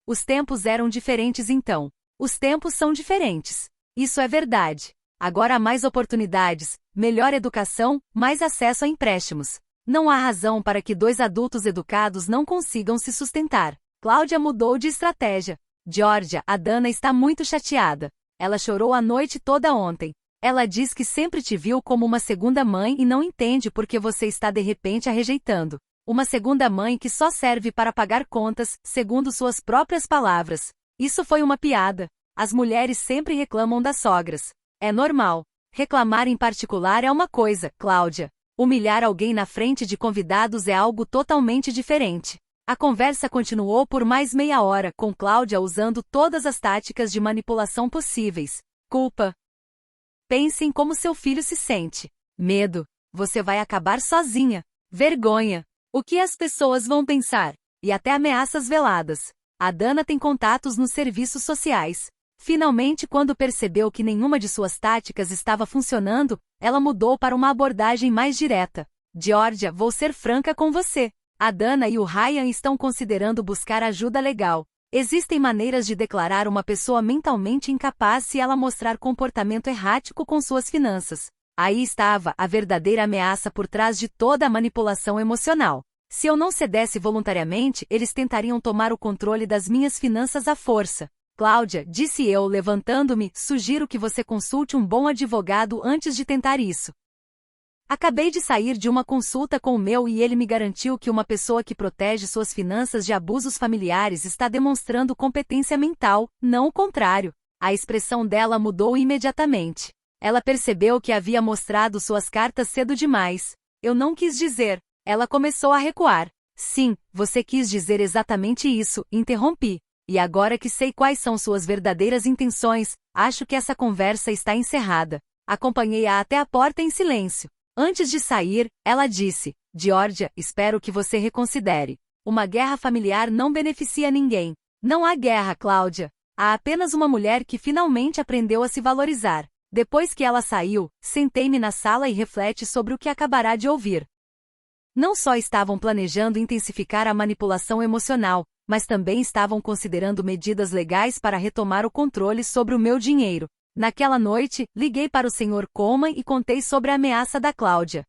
Os tempos eram diferentes então. Os tempos são diferentes. Isso é verdade. Agora há mais oportunidades, melhor educação, mais acesso a empréstimos. Não há razão para que dois adultos educados não consigam se sustentar. Cláudia mudou de estratégia. Georgia, a Dana está muito chateada. Ela chorou a noite toda ontem. Ela diz que sempre te viu como uma segunda mãe e não entende por que você está de repente a rejeitando. Uma segunda mãe que só serve para pagar contas, segundo suas próprias palavras. Isso foi uma piada. As mulheres sempre reclamam das sogras. É normal. Reclamar em particular é uma coisa, Cláudia. Humilhar alguém na frente de convidados é algo totalmente diferente. A conversa continuou por mais meia hora, com Cláudia usando todas as táticas de manipulação possíveis. Culpa. Pense em como seu filho se sente. Medo. Você vai acabar sozinha. Vergonha. O que as pessoas vão pensar? E até ameaças veladas. A Dana tem contatos nos serviços sociais. Finalmente, quando percebeu que nenhuma de suas táticas estava funcionando, ela mudou para uma abordagem mais direta. Georgia, vou ser franca com você. A Dana e o Ryan estão considerando buscar ajuda legal. Existem maneiras de declarar uma pessoa mentalmente incapaz se ela mostrar comportamento errático com suas finanças. Aí estava a verdadeira ameaça por trás de toda a manipulação emocional. Se eu não cedesse voluntariamente, eles tentariam tomar o controle das minhas finanças à força. Cláudia, disse eu levantando-me, sugiro que você consulte um bom advogado antes de tentar isso. Acabei de sair de uma consulta com o meu e ele me garantiu que uma pessoa que protege suas finanças de abusos familiares está demonstrando competência mental, não o contrário. A expressão dela mudou imediatamente. Ela percebeu que havia mostrado suas cartas cedo demais. Eu não quis dizer. Ela começou a recuar. Sim, você quis dizer exatamente isso, interrompi. E agora que sei quais são suas verdadeiras intenções, acho que essa conversa está encerrada. Acompanhei-a até a porta em silêncio. Antes de sair, ela disse, Georgia, espero que você reconsidere. Uma guerra familiar não beneficia ninguém. Não há guerra, Cláudia. Há apenas uma mulher que finalmente aprendeu a se valorizar. Depois que ela saiu, sentei-me na sala e refleti sobre o que acabará de ouvir. Não só estavam planejando intensificar a manipulação emocional, mas também estavam considerando medidas legais para retomar o controle sobre o meu dinheiro. Naquela noite, liguei para o Sr. Coleman e contei sobre a ameaça da Cláudia.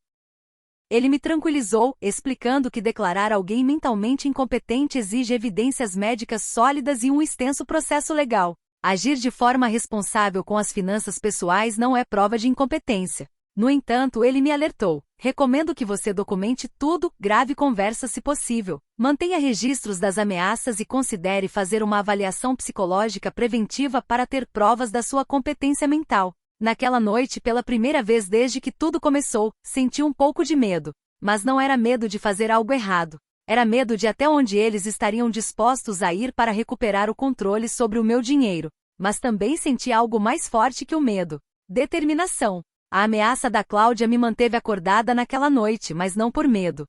Ele me tranquilizou, explicando que declarar alguém mentalmente incompetente exige evidências médicas sólidas e um extenso processo legal. Agir de forma responsável com as finanças pessoais não é prova de incompetência. No entanto, ele me alertou. Recomendo que você documente tudo, grave conversas se possível. Mantenha registros das ameaças e considere fazer uma avaliação psicológica preventiva para ter provas da sua competência mental. Naquela noite, pela primeira vez desde que tudo começou, senti um pouco de medo. Mas não era medo de fazer algo errado. Era medo de até onde eles estariam dispostos a ir para recuperar o controle sobre o meu dinheiro. Mas também senti algo mais forte que o medo. Determinação. A ameaça da Cláudia me manteve acordada naquela noite, mas não por medo.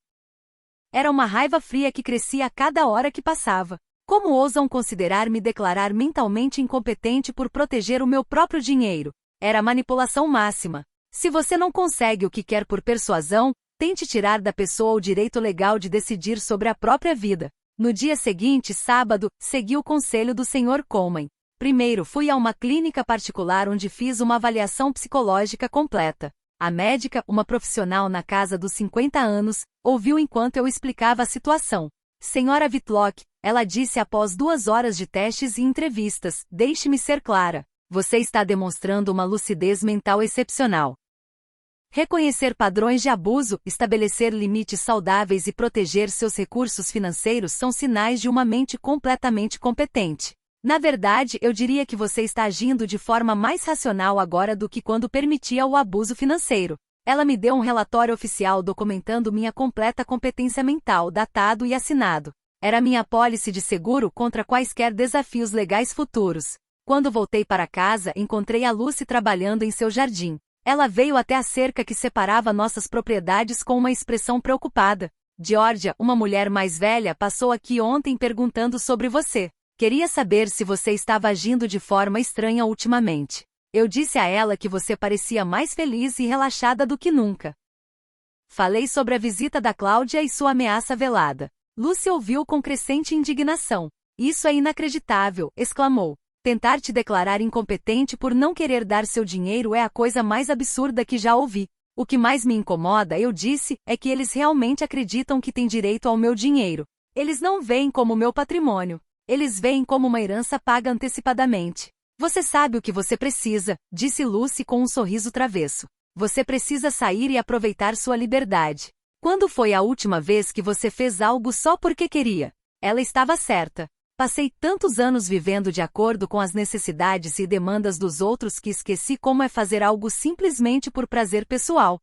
Era uma raiva fria que crescia a cada hora que passava. Como ousam considerar-me declarar mentalmente incompetente por proteger o meu próprio dinheiro? Era manipulação máxima. Se você não consegue o que quer por persuasão, tente tirar da pessoa o direito legal de decidir sobre a própria vida. No dia seguinte, sábado, segui o conselho do Sr. Coleman. Primeiro fui a uma clínica particular onde fiz uma avaliação psicológica completa. A médica, uma profissional na casa dos 50 anos, ouviu enquanto eu explicava a situação. Senhora Whitlock, ela disse após 2 horas de testes e entrevistas, deixe-me ser clara. Você está demonstrando uma lucidez mental excepcional. Reconhecer padrões de abuso, estabelecer limites saudáveis e proteger seus recursos financeiros são sinais de uma mente completamente competente. Na verdade, eu diria que você está agindo de forma mais racional agora do que quando permitia o abuso financeiro. Ela me deu um relatório oficial documentando minha completa competência mental, datado e assinado. Era minha apólice de seguro contra quaisquer desafios legais futuros. Quando voltei para casa, encontrei a Lucy trabalhando em seu jardim. Ela veio até a cerca que separava nossas propriedades com uma expressão preocupada. Georgia, uma mulher mais velha, passou aqui ontem perguntando sobre você. Queria saber se você estava agindo de forma estranha ultimamente. Eu disse a ela que você parecia mais feliz e relaxada do que nunca. Falei sobre a visita da Cláudia e sua ameaça velada. Lucy ouviu com crescente indignação. Isso é inacreditável, exclamou. Tentar te declarar incompetente por não querer dar seu dinheiro é a coisa mais absurda que já ouvi. O que mais me incomoda, eu disse, é que eles realmente acreditam que têm direito ao meu dinheiro. Eles não veem como meu patrimônio. Eles veem como uma herança paga antecipadamente. Você sabe o que você precisa, disse Lucy com um sorriso travesso. Você precisa sair e aproveitar sua liberdade. Quando foi a última vez que você fez algo só porque queria? Ela estava certa. Passei tantos anos vivendo de acordo com as necessidades e demandas dos outros que esqueci como é fazer algo simplesmente por prazer pessoal.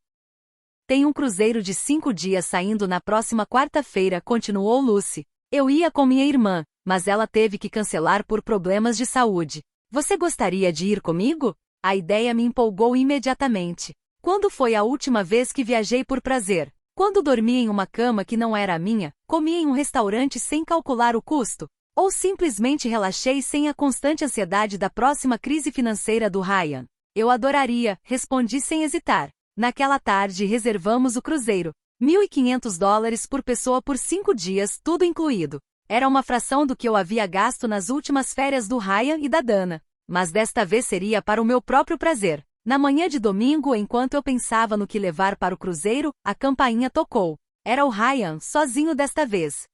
Tem um cruzeiro de 5 dias saindo na próxima quarta-feira, continuou Lucy. Eu ia com minha irmã, mas ela teve que cancelar por problemas de saúde. Você gostaria de ir comigo? A ideia me empolgou imediatamente. Quando foi a última vez que viajei por prazer? Quando dormi em uma cama que não era a minha, comi em um restaurante sem calcular o custo? Ou simplesmente relaxei sem a constante ansiedade da próxima crise financeira do Ryan? Eu adoraria, respondi sem hesitar. Naquela tarde reservamos o cruzeiro. $1.500 por pessoa por 5 dias, tudo incluído. Era uma fração do que eu havia gasto nas últimas férias do Ryan e da Dana. Mas desta vez seria para o meu próprio prazer. Na manhã de domingo, enquanto eu pensava no que levar para o cruzeiro, a campainha tocou. Era o Ryan, sozinho desta vez.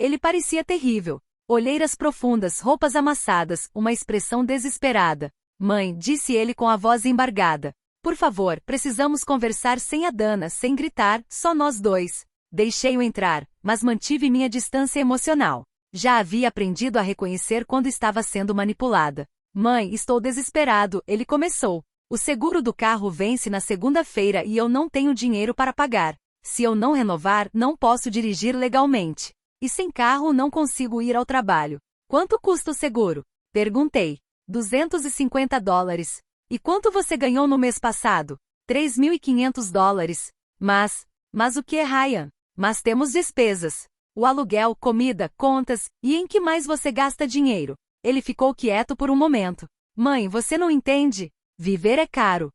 Ele parecia terrível. Olheiras profundas, roupas amassadas, uma expressão desesperada. Mãe, disse ele com a voz embargada. Por favor, precisamos conversar sem a Dana, sem gritar, só nós dois. Deixei-o entrar, mas mantive minha distância emocional. Já havia aprendido a reconhecer quando estava sendo manipulada. Mãe, estou desesperado, ele começou. O seguro do carro vence na segunda-feira e eu não tenho dinheiro para pagar. Se eu não renovar, não posso dirigir legalmente. E sem carro não consigo ir ao trabalho. Quanto custa o seguro? Perguntei. $250. E quanto você ganhou no mês passado? $3.500. Mas o que é, Ryan? Mas temos despesas. O aluguel, comida, contas, e em que mais você gasta dinheiro? Ele ficou quieto por um momento. Mãe, você não entende? Viver é caro.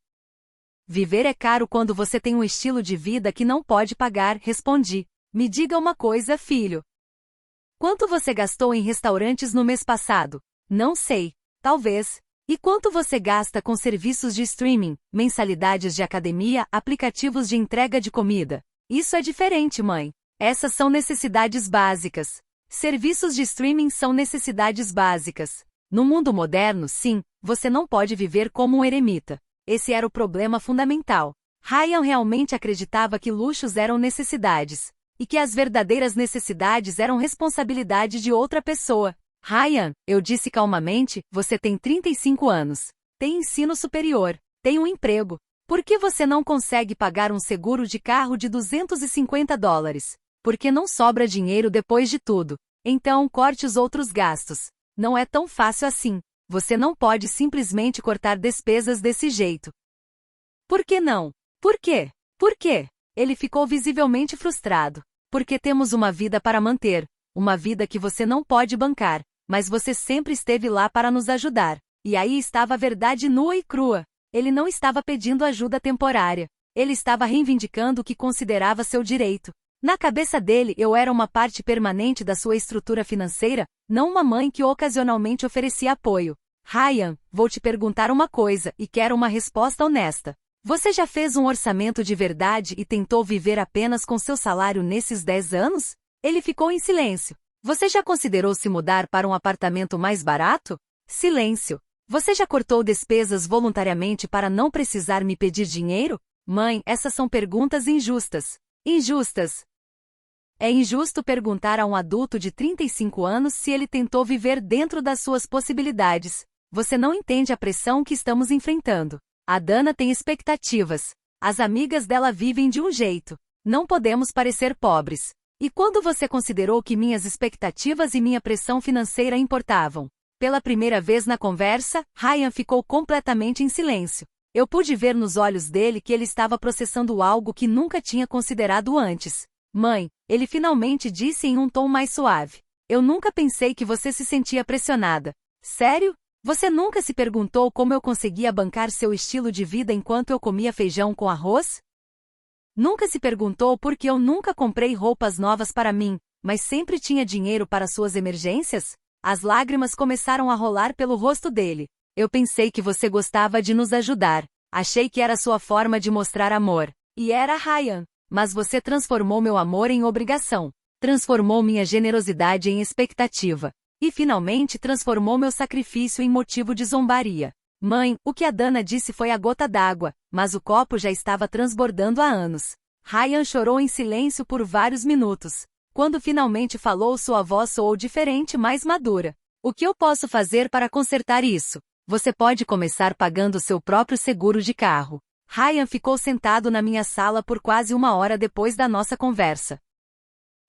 Viver é caro quando você tem um estilo de vida que não pode pagar, respondi. Me diga uma coisa, filho. Quanto você gastou em restaurantes no mês passado? Não sei. Talvez. E quanto você gasta com serviços de streaming, mensalidades de academia, aplicativos de entrega de comida? Isso é diferente, mãe. Essas são necessidades básicas. Serviços de streaming são necessidades básicas. No mundo moderno, sim, você não pode viver como um eremita. Esse era o problema fundamental. Ryan realmente acreditava que luxos eram necessidades. E que as verdadeiras necessidades eram responsabilidade de outra pessoa. Ryan, eu disse calmamente, você tem 35 anos. Tem ensino superior. Tem um emprego. Por que você não consegue pagar um seguro de carro de $250? Porque não sobra dinheiro depois de tudo. Então, corte os outros gastos. Não é tão fácil assim. Você não pode simplesmente cortar despesas desse jeito. Por que não? Por quê? Por quê? Ele ficou visivelmente frustrado. Porque temos uma vida para manter. Uma vida que você não pode bancar. Mas você sempre esteve lá para nos ajudar. E aí estava a verdade nua e crua. Ele não estava pedindo ajuda temporária. Ele estava reivindicando o que considerava seu direito. Na cabeça dele, eu era uma parte permanente da sua estrutura financeira, não uma mãe que ocasionalmente oferecia apoio. Ryan, vou te perguntar uma coisa, e quero uma resposta honesta. Você já fez um orçamento de verdade e tentou viver apenas com seu salário nesses 10 anos? Ele ficou em silêncio. Você já considerou se mudar para um apartamento mais barato? Silêncio. Você já cortou despesas voluntariamente para não precisar me pedir dinheiro? Mãe, essas são perguntas injustas. Injustas. É injusto perguntar a um adulto de 35 anos se ele tentou viver dentro das suas possibilidades. Você não entende a pressão que estamos enfrentando. A Dana tem expectativas. As amigas dela vivem de um jeito. Não podemos parecer pobres. E quando você considerou que minhas expectativas e minha pressão financeira importavam? Pela primeira vez na conversa, Ryan ficou completamente em silêncio. Eu pude ver nos olhos dele que ele estava processando algo que nunca tinha considerado antes. Mãe, ele finalmente disse em um tom mais suave. Eu nunca pensei que você se sentia pressionada. Sério? Você nunca se perguntou como eu conseguia bancar seu estilo de vida enquanto eu comia feijão com arroz? Nunca se perguntou por que eu nunca comprei roupas novas para mim, mas sempre tinha dinheiro para suas emergências? As lágrimas começaram a rolar pelo rosto dele. Eu pensei que você gostava de nos ajudar. Achei que era sua forma de mostrar amor. E era Ryan. Mas você transformou meu amor em obrigação. Transformou minha generosidade em expectativa. E finalmente transformou meu sacrifício em motivo de zombaria. Mãe, o que a Dana disse foi a gota d'água, mas o copo já estava transbordando há anos. Ryan chorou em silêncio por vários minutos. Quando finalmente falou, sua voz soou diferente, mais madura. O que eu posso fazer para consertar isso? Você pode começar pagando seu próprio seguro de carro. Ryan ficou sentado na minha sala por quase 1 hora depois da nossa conversa.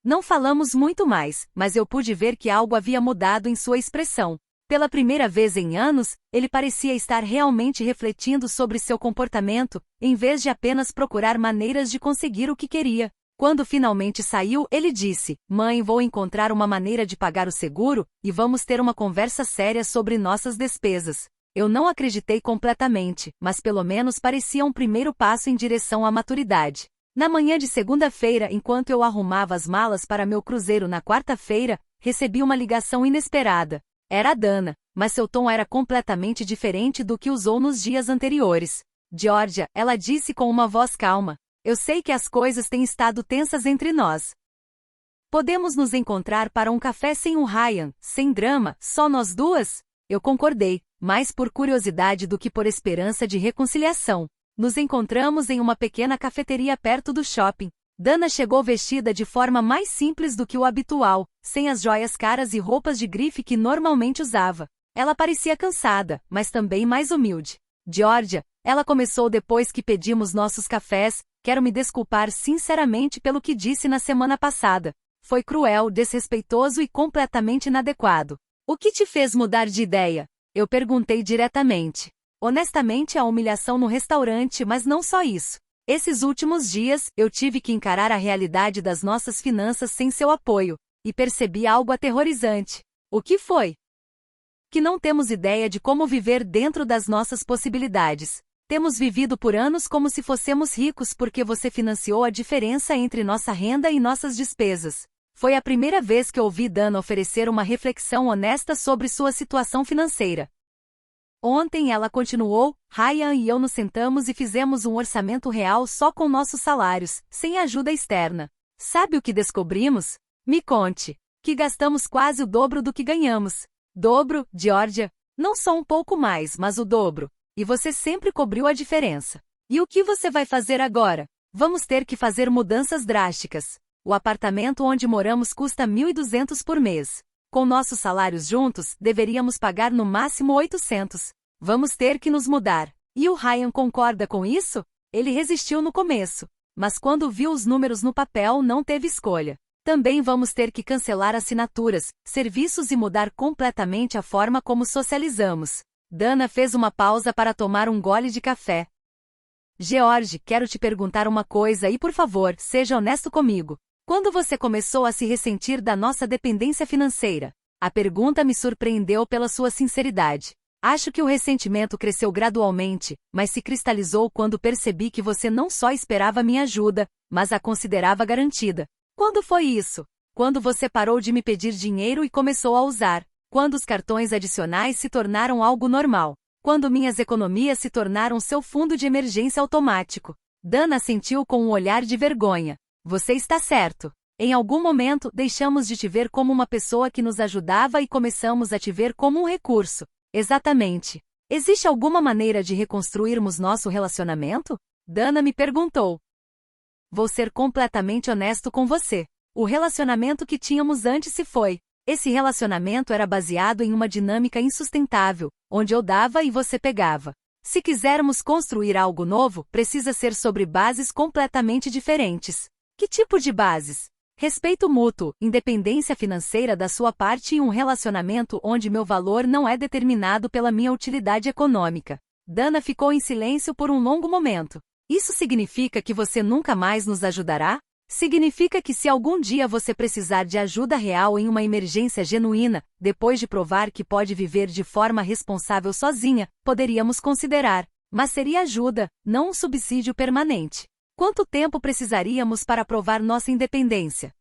Não falamos muito mais, mas eu pude ver que algo havia mudado em sua expressão. Pela primeira vez em anos, ele parecia estar realmente refletindo sobre seu comportamento, em vez de apenas procurar maneiras de conseguir o que queria. Quando finalmente saiu, ele disse: Mãe, vou encontrar uma maneira de pagar o seguro, e vamos ter uma conversa séria sobre nossas despesas. Eu não acreditei completamente, mas pelo menos parecia um primeiro passo em direção à maturidade. Na manhã de segunda-feira, enquanto eu arrumava as malas para meu cruzeiro na quarta-feira, recebi uma ligação inesperada. Era a Dana, mas seu tom era completamente diferente do que usou nos dias anteriores. Georgia, ela disse com uma voz calma. Eu sei que as coisas têm estado tensas entre nós. Podemos nos encontrar para um café sem o Ryan, sem drama, só nós duas? Eu concordei, mais por curiosidade do que por esperança de reconciliação. Nos encontramos em uma pequena cafeteria perto do shopping. Dana chegou vestida de forma mais simples do que o habitual, sem as joias caras e roupas de grife que normalmente usava. Ela parecia cansada, mas também mais humilde. Georgia, ela começou depois que pedimos nossos cafés, quero me desculpar sinceramente pelo que disse na semana passada. Foi cruel, desrespeitoso e completamente inadequado. O que te fez mudar de ideia? Eu perguntei diretamente. Honestamente, a humilhação no restaurante, mas não só isso. Esses últimos dias, eu tive que encarar a realidade das nossas finanças sem seu apoio, e percebi algo aterrorizante. O que foi? Que não temos ideia de como viver dentro das nossas possibilidades. Temos vivido por anos como se fossemos ricos porque você financiou a diferença entre nossa renda e nossas despesas. Foi a primeira vez que ouvi Dana oferecer uma reflexão honesta sobre sua situação financeira. Ontem ela continuou, Ryan e eu nos sentamos e fizemos um orçamento real só com nossos salários, sem ajuda externa. Sabe o que descobrimos? Me conte. Que gastamos quase o dobro do que ganhamos. Dobro, Georgia? Não só um pouco mais, mas o dobro. E você sempre cobriu a diferença. E o que você vai fazer agora? Vamos ter que fazer mudanças drásticas. O apartamento onde moramos custa 1.200 por mês. Com nossos salários juntos, deveríamos pagar no máximo 800. Vamos ter que nos mudar. E o Ryan concorda com isso? Ele resistiu no começo. Mas quando viu os números no papel, não teve escolha. Também vamos ter que cancelar assinaturas, serviços e mudar completamente a forma como socializamos. Dana fez uma pausa para tomar um gole de café. George, quero te perguntar uma coisa e por favor, seja honesto comigo. Quando você começou a se ressentir da nossa dependência financeira? A pergunta me surpreendeu pela sua sinceridade. Acho que o ressentimento cresceu gradualmente, mas se cristalizou quando percebi que você não só esperava minha ajuda, mas a considerava garantida. Quando foi isso? Quando você parou de me pedir dinheiro e começou a usar. Quando os cartões adicionais se tornaram algo normal. Quando minhas economias se tornaram seu fundo de emergência automático. Dana sentiu com um olhar de vergonha. Você está certo. Em algum momento, deixamos de te ver como uma pessoa que nos ajudava e começamos a te ver como um recurso. Exatamente. Existe alguma maneira de reconstruirmos nosso relacionamento? Dana me perguntou. Vou ser completamente honesto com você. O relacionamento que tínhamos antes se foi. Esse relacionamento era baseado em uma dinâmica insustentável, onde eu dava e você pegava. Se quisermos construir algo novo, precisa ser sobre bases completamente diferentes. Que tipo de bases? Respeito mútuo, independência financeira da sua parte e um relacionamento onde meu valor não é determinado pela minha utilidade econômica. Dana ficou em silêncio por um longo momento. Isso significa que você nunca mais nos ajudará? Significa que se algum dia você precisar de ajuda real em uma emergência genuína, depois de provar que pode viver de forma responsável sozinha, poderíamos considerar. Mas seria ajuda, não um subsídio permanente. Quanto tempo precisaríamos para provar nossa independência?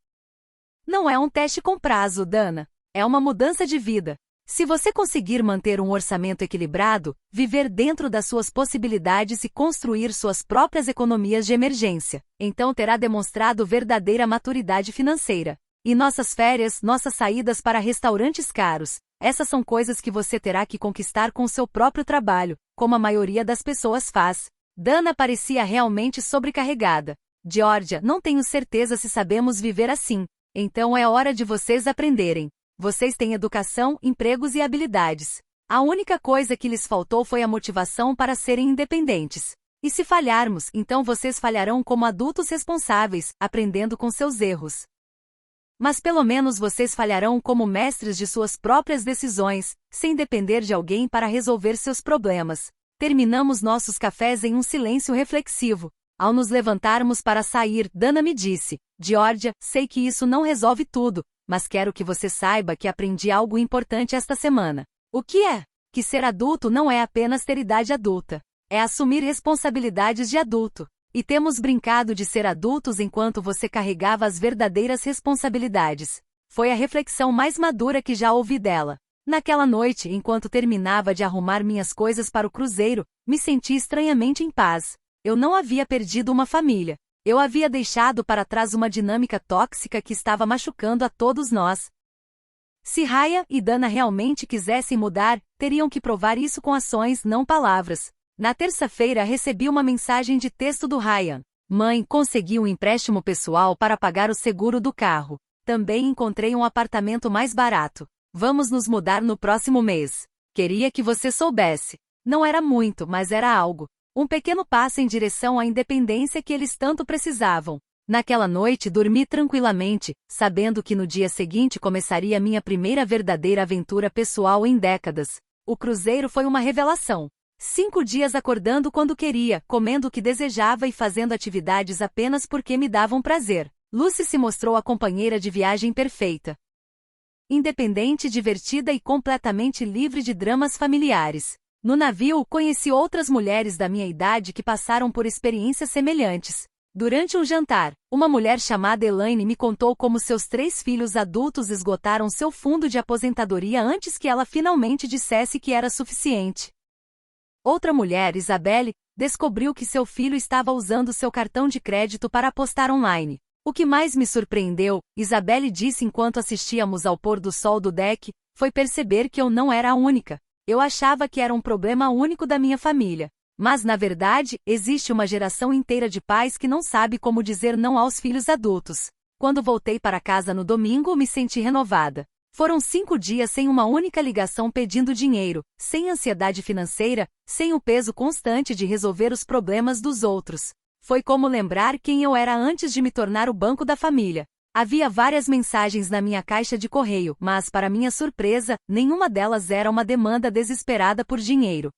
Não é um teste com prazo, Dana. É uma mudança de vida. Se você conseguir manter um orçamento equilibrado, viver dentro das suas possibilidades e construir suas próprias economias de emergência, então terá demonstrado verdadeira maturidade financeira. E nossas férias, nossas saídas para restaurantes caros, essas são coisas que você terá que conquistar com seu próprio trabalho, como a maioria das pessoas faz. Dana parecia realmente sobrecarregada. Georgia, não tenho certeza se sabemos viver assim. Então é hora de vocês aprenderem. Vocês têm educação, empregos e habilidades. A única coisa que lhes faltou foi a motivação para serem independentes. E se falharmos, então vocês falharão como adultos responsáveis, aprendendo com seus erros. Mas pelo menos vocês falharão como mestres de suas próprias decisões, sem depender de alguém para resolver seus problemas. Terminamos nossos cafés em um silêncio reflexivo. Ao nos levantarmos para sair, Dana me disse, Georgia, sei que isso não resolve tudo, mas quero que você saiba que aprendi algo importante esta semana. O que é? Que ser adulto não é apenas ter idade adulta. É assumir responsabilidades de adulto. E temos brincado de ser adultos enquanto você carregava as verdadeiras responsabilidades. Foi a reflexão mais madura que já ouvi dela. Naquela noite, enquanto terminava de arrumar minhas coisas para o cruzeiro, me senti estranhamente em paz. Eu não havia perdido uma família. Eu havia deixado para trás uma dinâmica tóxica que estava machucando a todos nós. Se Raya e Dana realmente quisessem mudar, teriam que provar isso com ações, não palavras. Na terça-feira recebi uma mensagem de texto do Ryan. Mãe, consegui um empréstimo pessoal para pagar o seguro do carro. Também encontrei um apartamento mais barato. Vamos nos mudar no próximo mês. Queria que você soubesse. Não era muito, mas era algo. Um pequeno passo em direção à independência que eles tanto precisavam. Naquela noite dormi tranquilamente, sabendo que no dia seguinte começaria minha primeira verdadeira aventura pessoal em décadas. O cruzeiro foi uma revelação. 5 dias acordando quando queria, comendo o que desejava e fazendo atividades apenas porque me davam prazer. Lucy se mostrou a companheira de viagem perfeita. Independente, divertida e completamente livre de dramas familiares. No navio, conheci outras mulheres da minha idade que passaram por experiências semelhantes. Durante um jantar, uma mulher chamada Elaine me contou como seus 3 filhos adultos esgotaram seu fundo de aposentadoria antes que ela finalmente dissesse que era suficiente. Outra mulher, Isabelle, descobriu que seu filho estava usando seu cartão de crédito para apostar online. O que mais me surpreendeu, Isabelle disse enquanto assistíamos ao pôr do sol do deck, foi perceber que eu não era a única. Eu achava que era um problema único da minha família. Mas, na verdade, existe uma geração inteira de pais que não sabe como dizer não aos filhos adultos. Quando voltei para casa no domingo, me senti renovada. Foram 5 dias sem uma única ligação pedindo dinheiro, sem ansiedade financeira, sem o peso constante de resolver os problemas dos outros. Foi como lembrar quem eu era antes de me tornar o banco da família. Havia várias mensagens na minha caixa de correio, mas, para minha surpresa, nenhuma delas era uma demanda desesperada por dinheiro.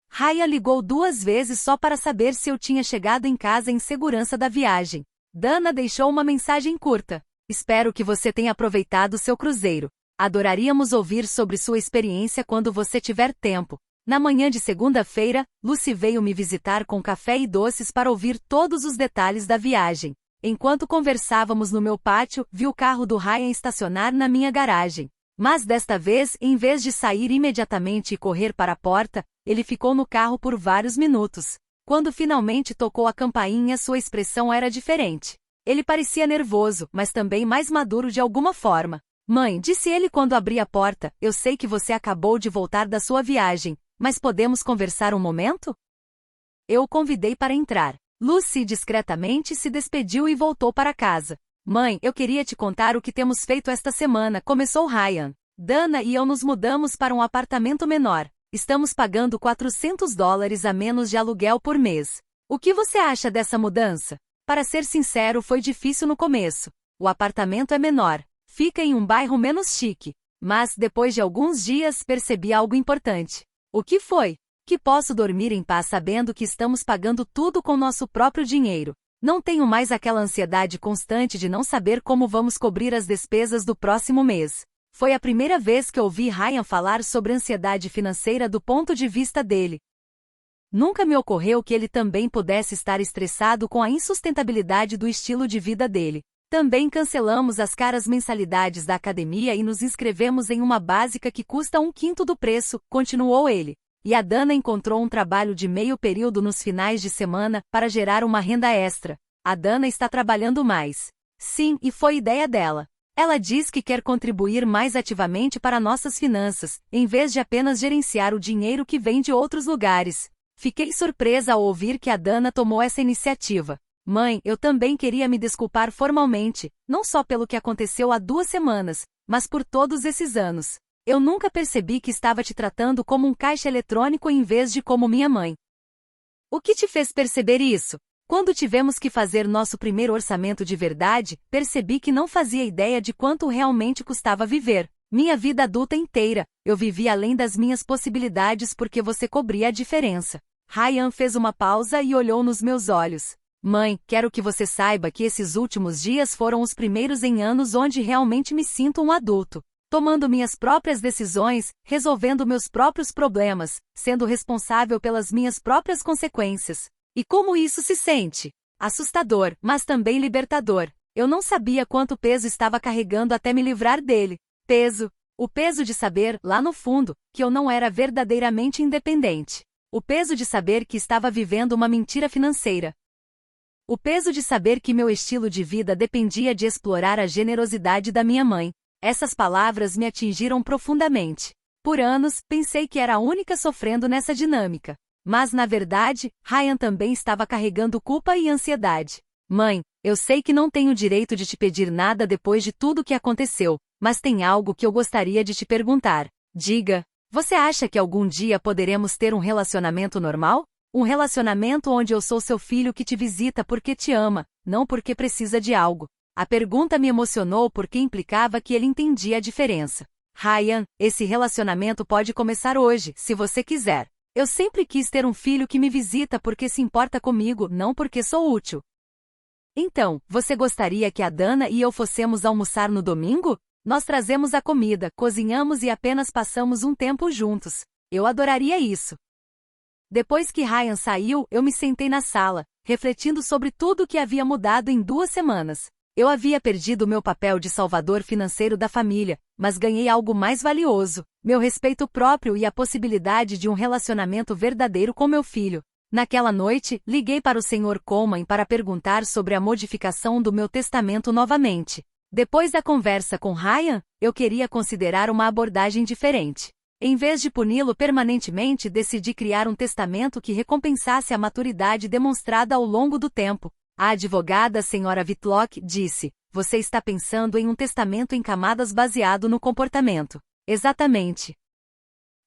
Raya ligou 2 vezes só para saber se eu tinha chegado em casa em segurança da viagem. Dana deixou uma mensagem curta. Espero que você tenha aproveitado seu cruzeiro. Adoraríamos ouvir sobre sua experiência quando você tiver tempo. Na manhã de segunda-feira, Lucy veio me visitar com café e doces para ouvir todos os detalhes da viagem. Enquanto conversávamos no meu pátio, vi o carro do Ryan estacionar na minha garagem. Mas desta vez, em vez de sair imediatamente e correr para a porta, ele ficou no carro por vários minutos. Quando finalmente tocou a campainha, sua expressão era diferente. Ele parecia nervoso, mas também mais maduro de alguma forma. Mãe, disse ele quando abri a porta, eu sei que você acabou de voltar da sua viagem, mas podemos conversar um momento? Eu o convidei para entrar. Lucy discretamente se despediu e voltou para casa. Mãe, eu queria te contar o que temos feito esta semana, começou Ryan. Dana e eu nos mudamos para um apartamento menor. Estamos pagando $400 a menos de aluguel por mês. O que você acha dessa mudança? Para ser sincero, foi difícil no começo. O apartamento é menor. Fica em um bairro menos chique. Mas, depois de alguns dias, percebi algo importante. O que foi? Que posso dormir em paz sabendo que estamos pagando tudo com nosso próprio dinheiro. Não tenho mais aquela ansiedade constante de não saber como vamos cobrir as despesas do próximo mês. Foi a primeira vez que ouvi Ryan falar sobre ansiedade financeira do ponto de vista dele. Nunca me ocorreu que ele também pudesse estar estressado com a insustentabilidade do estilo de vida dele. Também cancelamos as caras mensalidades da academia e nos inscrevemos em uma básica que custa 1/5 do preço, continuou ele. E a Dana encontrou um trabalho de meio período nos finais de semana para gerar uma renda extra. A Dana está trabalhando mais. Sim, e foi ideia dela. Ela diz que quer contribuir mais ativamente para nossas finanças, em vez de apenas gerenciar o dinheiro que vem de outros lugares. Fiquei surpresa ao ouvir que a Dana tomou essa iniciativa. Mãe, eu também queria me desculpar formalmente, não só pelo que aconteceu há 2 semanas, mas por todos esses anos. Eu nunca percebi que estava te tratando como um caixa eletrônico em vez de como minha mãe. O que te fez perceber isso? Quando tivemos que fazer nosso primeiro orçamento de verdade, percebi que não fazia ideia de quanto realmente custava viver. Minha vida adulta inteira, eu vivi além das minhas possibilidades porque você cobria a diferença. Ryan fez uma pausa e olhou nos meus olhos. Mãe, quero que você saiba que esses últimos dias foram os primeiros em anos onde realmente me sinto um adulto. Tomando minhas próprias decisões, resolvendo meus próprios problemas, sendo responsável pelas minhas próprias consequências. E como isso se sente? Assustador, mas também libertador. Eu não sabia quanto peso estava carregando até me livrar dele. Peso. O peso de saber, lá no fundo, que eu não era verdadeiramente independente. O peso de saber que estava vivendo uma mentira financeira. O peso de saber que meu estilo de vida dependia de explorar a generosidade da minha mãe. Essas palavras me atingiram profundamente. Por anos, pensei que era a única sofrendo nessa dinâmica. Mas, na verdade, Ryan também estava carregando culpa e ansiedade. Mãe, eu sei que não tenho direito de te pedir nada depois de tudo o que aconteceu, mas tem algo que eu gostaria de te perguntar. Diga, você acha que algum dia poderemos ter um relacionamento normal? Um relacionamento onde eu sou seu filho que te visita porque te ama, não porque precisa de algo. A pergunta me emocionou porque implicava que ele entendia a diferença. Ryan, esse relacionamento pode começar hoje, se você quiser. Eu sempre quis ter um filho que me visita porque se importa comigo, não porque sou útil. Então, você gostaria que a Dana e eu fossemos almoçar no domingo? Nós trazemos a comida, cozinhamos e apenas passamos um tempo juntos. Eu adoraria isso. Depois que Ryan saiu, eu me sentei na sala, refletindo sobre tudo o que havia mudado em 2 semanas. Eu havia perdido meu papel de salvador financeiro da família, mas ganhei algo mais valioso, meu respeito próprio e a possibilidade de um relacionamento verdadeiro com meu filho. Naquela noite, liguei para o Sr. Coleman para perguntar sobre a modificação do meu testamento novamente. Depois da conversa com Ryan, eu queria considerar uma abordagem diferente. Em vez de puni-lo permanentemente, decidi criar um testamento que recompensasse a maturidade demonstrada ao longo do tempo. A advogada Sra. Whitlock disse, você está pensando em um testamento em camadas baseado no comportamento. Exatamente.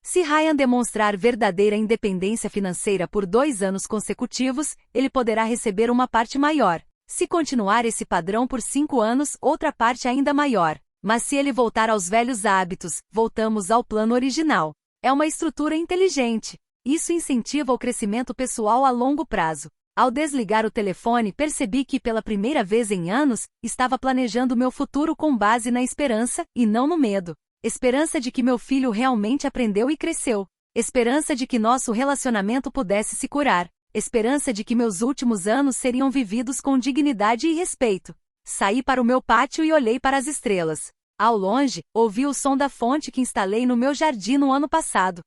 Se Ryan demonstrar verdadeira independência financeira por 2 anos consecutivos, ele poderá receber uma parte maior. Se continuar esse padrão por 5 anos, outra parte ainda maior. Mas se ele voltar aos velhos hábitos, voltamos ao plano original. É uma estrutura inteligente. Isso incentiva o crescimento pessoal a longo prazo. Ao desligar o telefone, percebi que pela primeira vez em anos, estava planejando meu futuro com base na esperança, e não no medo. Esperança de que meu filho realmente aprendeu e cresceu. Esperança de que nosso relacionamento pudesse se curar. Esperança de que meus últimos anos seriam vividos com dignidade e respeito. Saí para o meu pátio e olhei para as estrelas. Ao longe, ouvi o som da fonte que instalei no meu jardim no ano passado.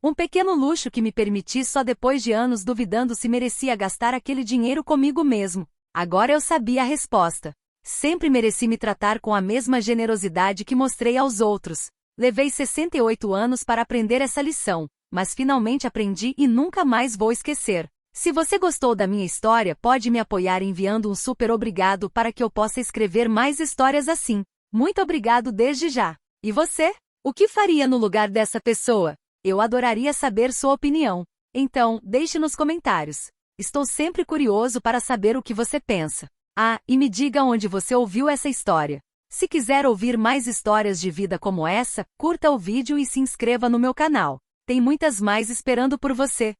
Um pequeno luxo que me permiti só depois de anos duvidando se merecia gastar aquele dinheiro comigo mesmo. Agora eu sabia a resposta. Sempre mereci me tratar com a mesma generosidade que mostrei aos outros. Levei 68 anos para aprender essa lição, mas finalmente aprendi e nunca mais vou esquecer. Se você gostou da minha história, pode me apoiar enviando um super obrigado para que eu possa escrever mais histórias assim. Muito obrigado desde já. E você? O que faria no lugar dessa pessoa? Eu adoraria saber sua opinião. Então, deixe nos comentários. Estou sempre curioso para saber o que você pensa. Ah, e me diga onde você ouviu essa história. Se quiser ouvir mais histórias de vida como essa, curta o vídeo e se inscreva no meu canal. Tem muitas mais esperando por você.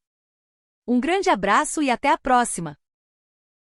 Um grande abraço e até a próxima!